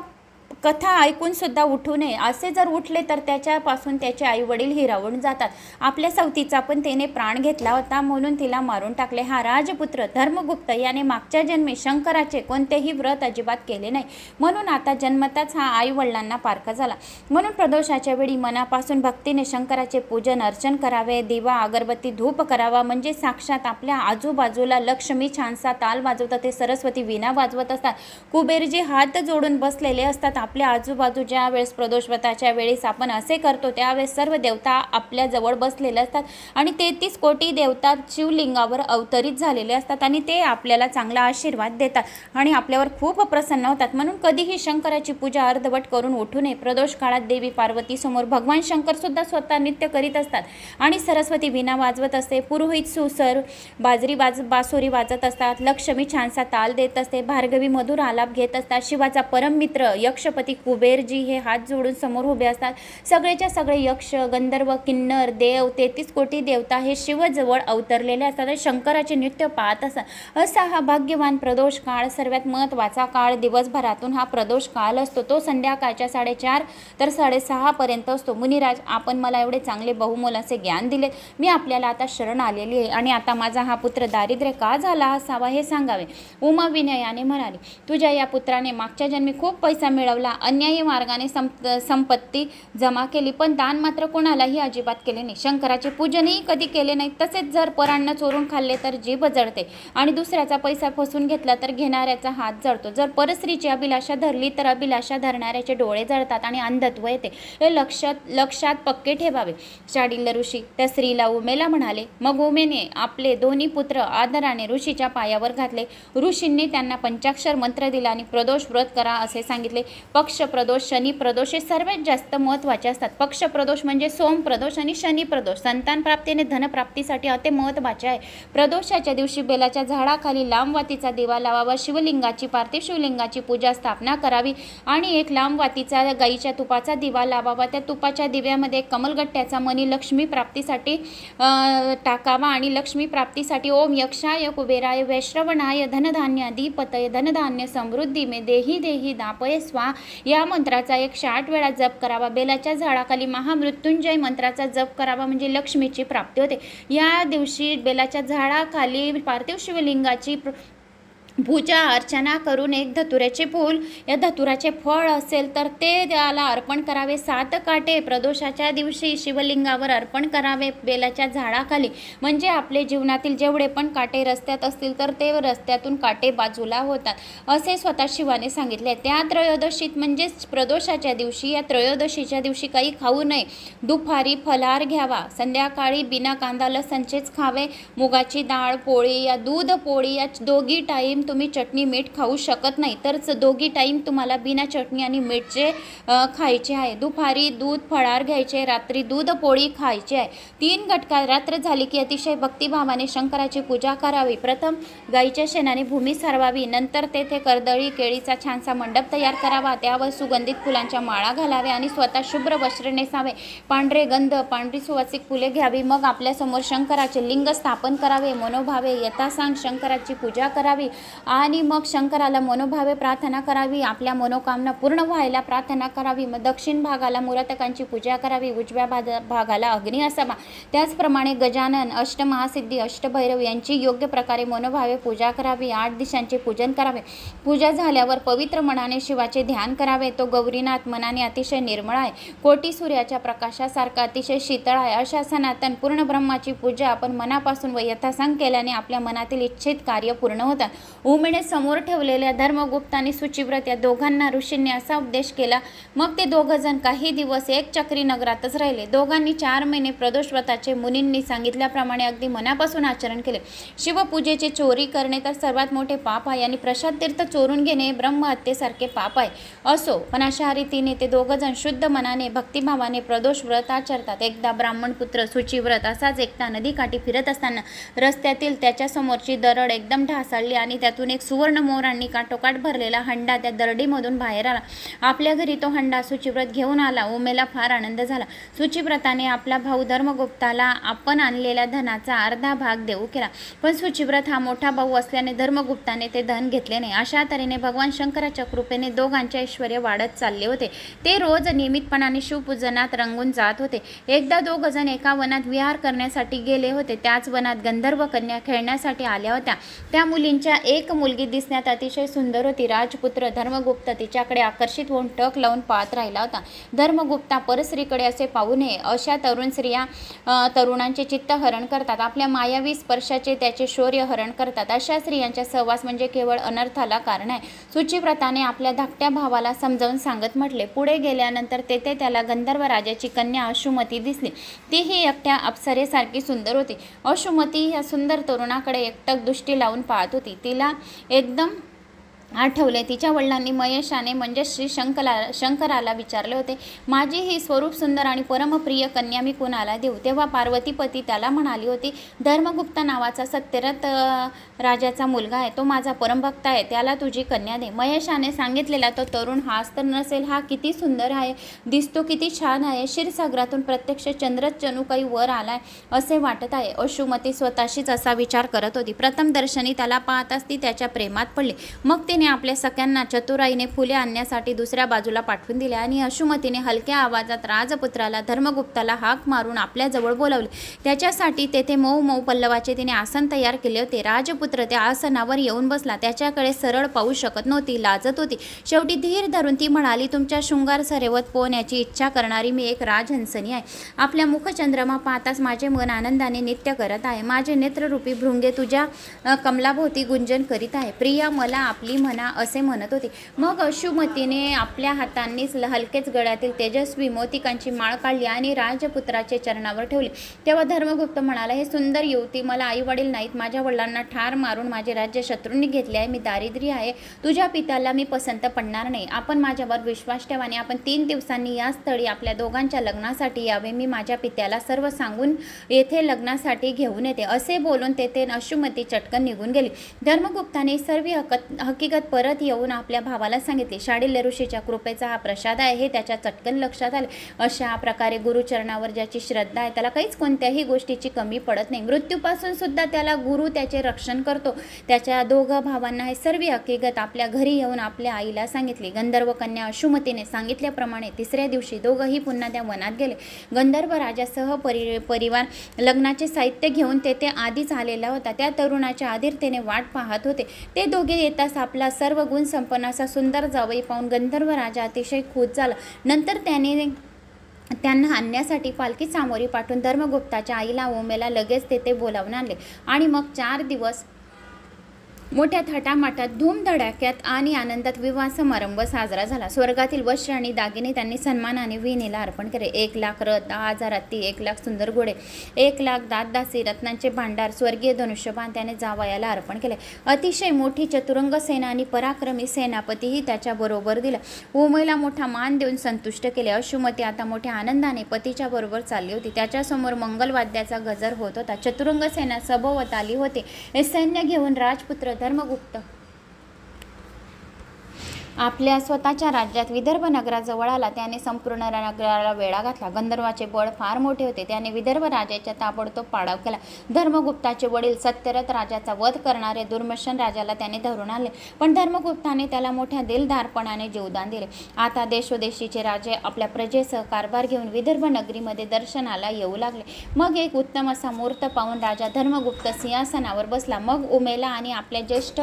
कथा ऐकून सुद्धा उठू नये. असे जर उठले तर त्याच्यापासून त्याचे आई वडील हिरावून जातात. आपल्या सवतीचा पण त्याने प्राण घेतला होता म्हणून तिला मारून टाकले. हा राजपुत्र धर्मगुप्त याने मागच्या जन्मी शंकराचे कोणतेही व्रत अजिबात केले नाही, म्हणून आता जन्मताच हा आई वडिलांना पारखा झाला. म्हणून प्रदोषाच्या वेळी मनापासून भक्तीने शंकराचे पूजन अर्चन करावे. दिवा अगरबत्ती धूप करावा. म्हणजे साक्षात आपल्या आजूबाजूला लक्ष्मी छानसा ताल वाजवतात, ते सरस्वती वीणा वाजवत असतात, कुबेरजी हात जोडून बसलेले असतात आपल्या आजूबाजू. ज्या वेळेस प्रदोष व्रताच्या वेळेस आपण असे करतो त्यावेळेस सर्व देवता आपल्या जवळ बसलेले असतात आणि 33 कोटी देवता शिवलिंगावर अवतरित झालेले असतात आणि ते आपल्याला चांगला आशीर्वाद देतात आणि आपल्यावर खूप प्रसन्न होतात. म्हणून कधीही शंकराची पूजा अर्धवट करून उठू नये. प्रदोष काळात देवी पार्वती समोर भगवान शंकर सुद्धा स्वतः नृत्य करीत असतात आणि सरस्वती वीणा वाजवत असते. पुरोहित सुसर बासुरी वाजत असतात. लक्ष्मी छानसा ताल देत असते. भार्गवी मधुर आलाप घेत असतात. शिवाचा परम मित्र यक्षपती कुबेरजी हे हात जोडून समोर उभे असतात. सगळेच्या सगळे यक्ष, गंधर्व, किन्नर, देव, 33 कोटी देवता हे शिवजवळ अवतरलेले असतात. शंकराचे नृत्य पाहत असतात. असा हा भाग्यवान प्रदोष काळ सर्वात महत्त्वाचा काळ दिवसभरातून हा प्रदोष काळ असतो. तो संध्याकाळच्या 4:30 तर 6:30 पर्यंत असतो. मुनिराज, आपण मला एवढे चांगले बहुमोल असे ज्ञान दिले. मी आपल्याला आता शरण आलेली आहे आणि आता माझा हा पुत्र दारिद्र्य का झाला असावा हे सांगावे. उमा विनयाने म्हणाली, तुझ्या या पुत्राने मागच्या जन्मी खूप पैसा मिळवला, अन्यायी मार्गाने संपत्ती जमा केली, पण दान मात्र कोणालाही अजिबात केले नाही. शंकराचे पूजनही कधी केले नाही. तसेच जर परान्न चोरून खाल्ले तर जीभ जळते आणि दुसऱ्याचा पैसा फसवून घेतला तर घेणाऱ्याचा हात जळतो. जर परस्त्रीची अभिलाषा धरली तर अभिलाषा धरणाऱ्याचे डोळे जळतात आणि अंधत्व येते. हे लक्षात पक्के ठेवावे. शाडिल्य ऋषी त्या स्त्रीला उमेला म्हणाले. मग उमेने आपले दोन्ही पुत्र आदराने ऋषीच्या पायावर घातले. ऋषींनी त्यांना पंचाक्षर मंत्र दिला आणि प्रदोष व्रत करा असे सांगितले. पक्ष प्रदोष, शनी प्रदोष हे सर्वात जास्त महत्त्वाचे असतात. पक्ष प्रदोष म्हणजे सोम प्रदोष आणि शनी प्रदोष संतान प्राप्ती आणि धनप्राप्तीसाठी अति महत्त्वाचे आहे. प्रदोषाच्या दिवशी बेलाच्या झाडाखाली लांब वातीचा दिवा लावावा. शिवलिंगाची, पार्थिव शिवलिंगाची पूजा स्थापना करावी आणि एक लांब वातीचा गाईच्या तुपाचा दिवा लावावा. त्या तुपाच्या दिव्यामध्ये कमलगट्ट्याचा मणी लक्ष्मी प्राप्तीसाठी टाकावा आणि लक्ष्मी प्राप्तीसाठी ओम यक्षाय कुबेराय वैश्रवणाय धनधान्य अधिपतय धनधान्य समृद्धी मे देही देही दापय स्वा या मंत्राचा 108 वेळा जप करावा. बेलाच्या झाडाखाली महामृत्युंजय मंत्राचा जप करावा म्हणजे लक्ष्मीची प्राप्ती होते. या दिवशी बेलाच्या झाडाखाली पार्थिव शिवलिंगाची पूजा अर्चना करून एक धतुऱ्याचे फूल या धतुराचे फळ असेल तर ते त्याला अर्पण करावे. 7 काटे प्रदोषाच्या दिवशी शिवलिंगावर अर्पण करावे बेलाच्या झाडाखाली. म्हणजे आपले जीवनातील जेवढे पण काटे रस्त्यात असतील तर ते रस्त्यातून काटे बाजूला होतात असे स्वतः शिवाने सांगितले. त्या त्रयोदशीत म्हणजेच प्रदोषाच्या दिवशी या त्रयोदशीच्या दिवशी काही खाऊ नये. दुपारी फलार घ्यावा. संध्याकाळी बिना कांदा लसणचेच खावे. मुगाची डाळ पोळी या दूध पोळी या दोघी टाईम तुम्ही चटणी मीठ खाऊ शकत नाही, तर दोघी टाईम तुम्हाला बिना चटणी आणि मीठचे खायचे आहे. दुपारी दूध फळार घ्यायचे, रात्री दूध पोळी खायची आहे. 3 घटका रात्र झाली की अतिशय भक्तिभावाने शंकराची पूजा करावी. प्रथम गाईच्या शेणाने भूमी सारवावी, नंतर तेथे कर्दळी केळीचा छानसा मंडप तयार करावा, त्यावर सुगंधित फुलांच्या माळा घालाव्या आणि स्वतः शुभ्र वस्त्र नेसावे. पांढरे गंध, पांढरी सुवासिक फुले घ्यावी. मग आपल्या समोर शंकराचे लिंग स्थापन करावे. मनोभावे यथासांग शंकराची पूजा करावी आणि मग शंकराला मनोभावे प्रार्थना करावी. आपल्या मनोकामना पूर्ण व्हायला प्रार्थना करावी. मग दक्षिण भागाला मूर्तकांची पूजा करावी, उजव्या भागाला अग्नी असावा. त्याचप्रमाणे गजानन, अष्टमहासिद्धी, अष्टभैरव यांची योग्य प्रकारे मनोभावे पूजा करावी. 8 दिशांचे पूजन करावे. पूजा झाल्यावर पवित्र मनाने शिवाचे ध्यान करावे. तो गौरीनाथ मनाने अतिशय निर्मळ आहे, कोटी सूर्याच्या प्रकाशासारखा अतिशय शीतळ आहे. अशा सनातन पूर्ण ब्रह्माची पूजा आपण मनापासून व यथासांग केल्याने आपल्या मनातील इच्छित कार्य पूर्ण होतात. उमेने समोर ठेवलेल्या धर्मगुप्त आणि शुचिव्रत या दोघांना ऋषींनी असा उपदेश केला. मग ते दोघंजण काही दिवस एकचक्री नगरातच राहिले. दोघांनी 4 महिने प्रदोष व्रताचे मुनींनी सांगितल्याप्रमाणे अगदी मनापासून आचरण केले. शिवपूजेची चोरी करणे तर सर्वात मोठे पाप आहे आणि प्रसाद तीर्थ चोरून घेणे ब्रह्महत्येसारखे पाप आहे. असो, पण अशा रीतीने ते दोघंजण शुद्ध मनाने भक्तिभावाने प्रदोष व्रत आचरतात. एकदा ब्राह्मणपुत्र शुचिव्रत असाच एकटा नदीकाठी फिरत असताना रस्त्यातील त्याच्या समोरची दरड एकदम ढासळली आणि त्यातून एक सुवर्ण मोरांनी काठोकाठ भरलेला हंडा त्या दरडीमधून बाहेर आला. आपल्या घरी तो हंडा शुचिव्रत घेऊन आला. उमेला फार आनंद झाला. शुचिव्रताने आपला भाऊ धर्मगुप्ताला आपण आणलेल्या धनाचा अर्धा भाग देऊ केला, पण शुचिव्रत हा मोठा भाऊ असल्याने धर्मगुप्ताने ते धन घेतले नाही. अशा तऱ्हेने भगवान शंकराच्या कृपेने दोघांचे ऐश्वर्य वाढत चालले होते. ते रोज नियमितपणाने शिवपूजनात रंगून जात होते. एकदा दोघजण एका वनात विहार करण्यासाठी गेले होते. त्याच वनात गंधर्व कन्या खेळण्यासाठी आल्या होत्या. त्या मुलींच्या एक मुलगी दिसण्यात अतिशय सुंदर होती. राजपुत्र धर्मगुप्त तिच्याकडे आकर्षित होऊन टक लावून पाहत राहिला होता. धर्मगुप्ता परस्त्रीकडे असे पाहू नये अशा तरुण स्त्रिया तरुणांचे चित्त हरण करतात. आपल्या मायावी स्पर्शाचे त्याचे शौर्य हरण करतात. अशा स्त्रियांचा सहवास म्हणजे केवळ अनर्थाला कारण आहे. शुचिव्रताने आपल्या धाकट्या भावाला समजावून सांगत म्हटले. पुढे गेल्यानंतर तेथे त्याला गंधर्व राजाची कन्या अशुमती दिसली. तीही एकट्या अप्सरेसारखी सुंदर होती. अशुमती या सुंदर तरुणाकडे एकटक दृष्टी लावून पाहत होती. तिला एकदम आठवले. तिच्या वडिलांनी महेशाने म्हणजे श्री शंकराला विचारले होते, माझी ही स्वरूप सुंदर आणि परमप्रिय कन्या मी कुणाला देऊ? तेव्हा पार्वतीपती त्याला म्हणाली होती, धर्मगुप्त नावाचा सत्यरथ राजाचा मुलगा आहे, तो माझा परमभक्त आहे, त्याला तुझी कन्या दे. महेशाने सांगितलेला तो तरुण हाच तर नसेल? हा किती सुंदर आहे, दिसतो किती छान आहे, क्षीरसागरातून प्रत्यक्ष चंद्रच जणू काही वर आलाय असे वाटत आहे. अशुमती स्वतःशीच असा विचार करत होती. प्रथम दर्शनी त्याला पाहताच ती त्याच्या प्रेमात पडली. मग तिने आपल्या सख्यांना चतुराईने फुले आणण्यासाठी दुसऱ्या बाजूला पाठवून दिले आणि अशुमतीने हलक्या आवाजात राजपुत्राला धर्मगुप्ताला हाक मारून आपल्या जवळ बोलावले. त्याच्यासाठी तेथे मऊ मऊ पल्लवाचे तिने आसन तयार केले होते. राजपुत्र त्या आसनावर येऊन बसला. त्याच्याकडे सरळ पाहू शकत नव्हती, लाजत होती. शेवटी धीर धरून ती म्हणाली, तुमच्या शृंगार सरेवत पोहण्याची इच्छा करणारी मी एक राजहंसनी आहे. आपल्या मुखचंद्रमा पाहताच माझे मन आनंदाने नित्य करत आहे. माझे नेत्ररूपी भृंगे तुझ्या कमलाभोवती गुंजन करीत आहे. प्रिया, मला आपली म्हणा असे म्हणत होते. मग अशुमतीने आपल्या हातांनीच हलकेच गळ्यातील तेजस्वी मोतिकांची माळ काढली आणि राजपुत्राचे चरणावर ठेवली. तेव्हा धर्मगुप्त म्हणाला, हे सुंदर युवती, मला आई वडील नाहीत. माझ्या वडिलांना ठार मारून माझे राज्य शत्रूंनी घेतले आहे. मी दारिद्र्य आहे. तुझ्या पित्याला मी पसंत पडणार नाही. आपण माझ्यावर विश्वास ठेवाने आपण 3 दिवसांनी या स्थळी आपल्या दोघांच्या लग्नासाठी यावे. मी माझ्या पित्याला सर्व सांगून येथे लग्नासाठी घेऊन येते. असे बोलून तेथे अशुमती चटकन निघून गेली. धर्मगुप्ताने सर्व हकीकत परत येऊन आपल्या भावाला सांगितले. शांडिल्य ऋषीच्या कृपेचा हा प्रसाद आहे हे त्याच्या चटकन लक्षात आले. अशा प्रकारे गुरुचरणावर ज्याची श्रद्धा आहे त्याला काहीच कोणत्याही गोष्टीची कमी पडत नाही. मृत्यूपासून सुद्धा त्याला गुरु त्याचे रक्षण करतो. त्याच्या दोघं भावांना हे सर्व हकीकत आपल्या घरी येऊन आपल्या आईला सांगितली. गंधर्व कन्या अशुमतीने सांगितल्याप्रमाणे 3ऱ्या दिवशी दोघंही पुन्हा त्या वनात गेले. गंधर्व राजासह परिवार लग्नाचे साहित्य घेऊन तेथे आधीच आलेला होता. त्या तरुणाच्या आधीरतेने वाट पाहत होते. ते दोघे येताच आपला सर्व गुण संपन्न असा सुंदर जावई पाहून गंधर्व राजा अतिशय खुश झाला. नंतर त्यांना आणण्यासाठी पालखी सामोरी पाठवून धर्मगुप्ताच्या आईला उमेला लगेच तेथे बोलावून आणले आणि मग 4 दिवस मोठ्या थाटामाटात धूमधडाक्यात आणि आनंदात विवाह समारंभ साजरा झाला. स्वर्गातील वस्त्र आणि दागिने त्यांनी सन्मानाने विहिणीला अर्पण केले. 1,00,000 रथ, 10,000 हत्ती, 1,00,000 सुंदर घोडे, 1,00,000 दासी, रत्नांचे भांडार, स्वर्गीय धनुष्यबाण त्याने जावयाला अर्पण केले. अतिशय मोठी चतुरंग सेना आणि पराक्रमी सेनापतीही त्याच्याबरोबर दिला. उमेला मोठा मान देऊन संतुष्ट केले. अश्रुमती आता मोठ्या आनंदाने पतीच्या बरोबर चालली होती. त्याच्यासमोर मंगलवाद्याचा गजर होत होता. चतुरंग सेना सभोवत आली होती. हे सैन्य घेऊन राजपुत्र धर्मगुप्त आपल्या स्वतःच्या राज्यात विदर्भ नगराजवळ आला. त्याने संपूर्ण नगराला वेढा घातला. गंधर्वाचे बळ फार मोठे होते. त्याने विदर्भ राजाचा ताबडतोब पाडाव केला. धर्मगुप्ताचे वडील सत्यरथ राजाचा वध करणारे दुर्मशन राजाला त्याने धरून आणले, पण धर्मगुप्ताने त्याला मोठ्या दिलदारपणाने जीवदान दिले. आता देशोदेशीचे राजे आपल्या प्रजेसह कारभार घेऊन विदर्भ नगरीमध्ये दर्शनाला येऊ लागले. मग एक उत्तम असा मुहूर्त पाहून राजा धर्मगुप्त सिंहासनावर बसला. मग उमेला आणि आपल्या ज्येष्ठ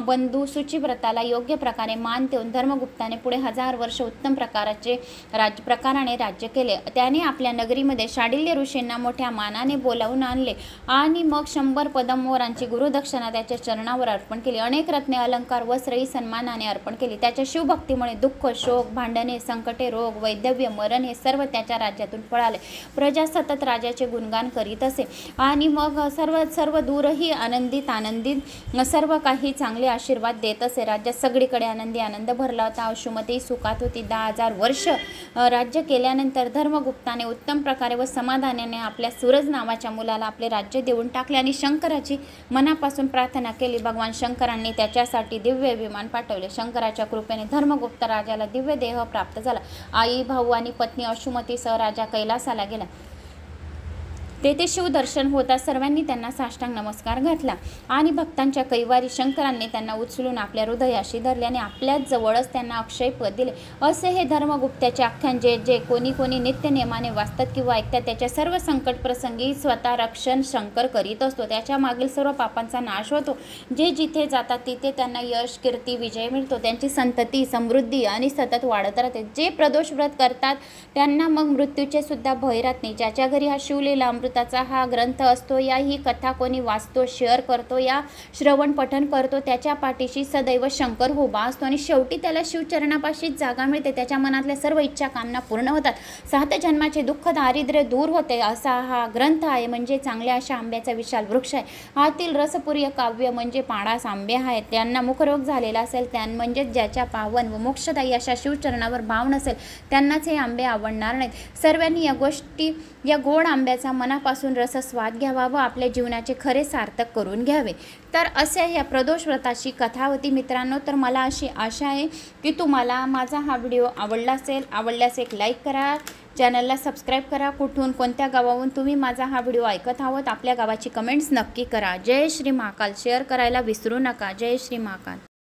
बंधू शुचिव्रताला योग्य प्रकारे मान देऊन धर्मगुप्ताने पुढे 1000 वर्ष उत्तम प्रकाराने राज्य केले. त्याने आपल्या नगरीमध्ये शांडिल्य ऋषींना मोठ्या मानाने बोलावून आणले आणि मग 100 पद्ममोहरांची गुरुदक्षिणा त्याच्या चरणावर अर्पण केली. अनेक रत्ने, अलंकार, वस्त्रही सन्मानाने अर्पण केली. त्याच्या शिवभक्तीमुळे दुःख, शोक, भांडणे, संकटे, रोग, वैधव्य, मरण हे सर्व त्याच्या राज्यातून पळाले. प्रजा सतत राजाचे गुणगान करीत असे आणि मग सर्व दूरही आनंदित सर्व काही चांगले आशीर्वाद देत असे. राज्यात सगळीकडे आनंद भरला होता. अश्रुमती सुखात होती. 10,000 वर्ष राज्य केल्यानंतर धर्मगुप्ताने उत्तम प्रकारे व समाधानाने आपल्या सूरज नावाच्या मुलाला आपले राज्य देऊन टाकले आणि शंकराची मनापासून प्रार्थना केली. भगवान शंकरांनी त्याच्यासाठी दिव्य विमान पाठवले. शंकराच्या कृपेने धर्मगुप्त राजाला दिव्य देह प्राप्त झाला. आई, भाऊ आणि पत्नी अश्रुमतीसह राजा कैलासाला गेला. तेथे शिवदर्शन होता. सर्वांनी त्यांना साष्टांग नमस्कार घातला आणि भक्तांच्या कैवारी शंकरांनी त्यांना उचलून आपल्या हृदयाशी धरले आणि आपल्याच जवळच त्यांना अक्षय पद दिले. असे हे धर्मगुप्ताचे आख्यान. जे कोणी नित्य नियमाने वाचतात किंवा ऐकतात त्याच्या सर्व संकट प्रसंगी स्वतः रक्षण शंकर करीत असतो. त्याच्या मागील सर्व पापांचा नाश होतो. जे जिथे जातात तिथे त्यांना यश, कीर्ती, विजय मिळतो. त्यांची संतती, समृद्धी आणि सतत वाढत राहते. जे प्रदोष व्रत करतात त्यांना मग मृत्यूचे सुद्धा भय राहत नाही. ज्याच्या घरी हा शिवलीला चा हा ग्रंथ असतो, या ही कथा कोणी वाचतो, शेअर करतो, या श्रवण पठण करतो, त्याच्या पाठीशी सदैव शंकर उभा असतो आणि शेवटी त्याला शिवचरणापाशीच जागा मिळते. त्याच्या मनातल्या सर्व इच्छा कामना पूर्ण होतात. 7 जन्माचे दुःख दारिद्र्य दूर होते. असा हा ग्रंथ आहे. म्हणजे चांगल्या अशा आंब्याचा विशाल वृक्ष आहे. हातील रसपूर्य काव्य म्हणजे पाणास आंबे आहेत. त्यांना मुखरोग झालेला असेल, म्हणजे ज्याच्या पावन व मोक्षदायी अशा शिवचरणावर भाव नसेल त्यांनाच हे आंबे आवडणार नाहीत. सर्वांनी या गोड आंब्याचा मनापासून रसस्वाद घ्यावा व आपल्या जीवनाचे खरे सार्थक करून घ्यावे. तर असे या प्रदोष व्रताची कथा होती मित्रांनो. तर मला अशी आशा आहे की तुम्हाला माझा हा व्हिडिओ आवडल्यास एक लाईक करा, चॅनलला सबस्क्राईब करा. कुठून कोणत्या गावाहून तुम्ही माझा हा व्हिडिओ ऐकत आहोत आपल्या गावाची कमेंट्स नक्की करा. जय श्री महाकाल. शेअर करायला विसरू नका. जय श्री महाकाल.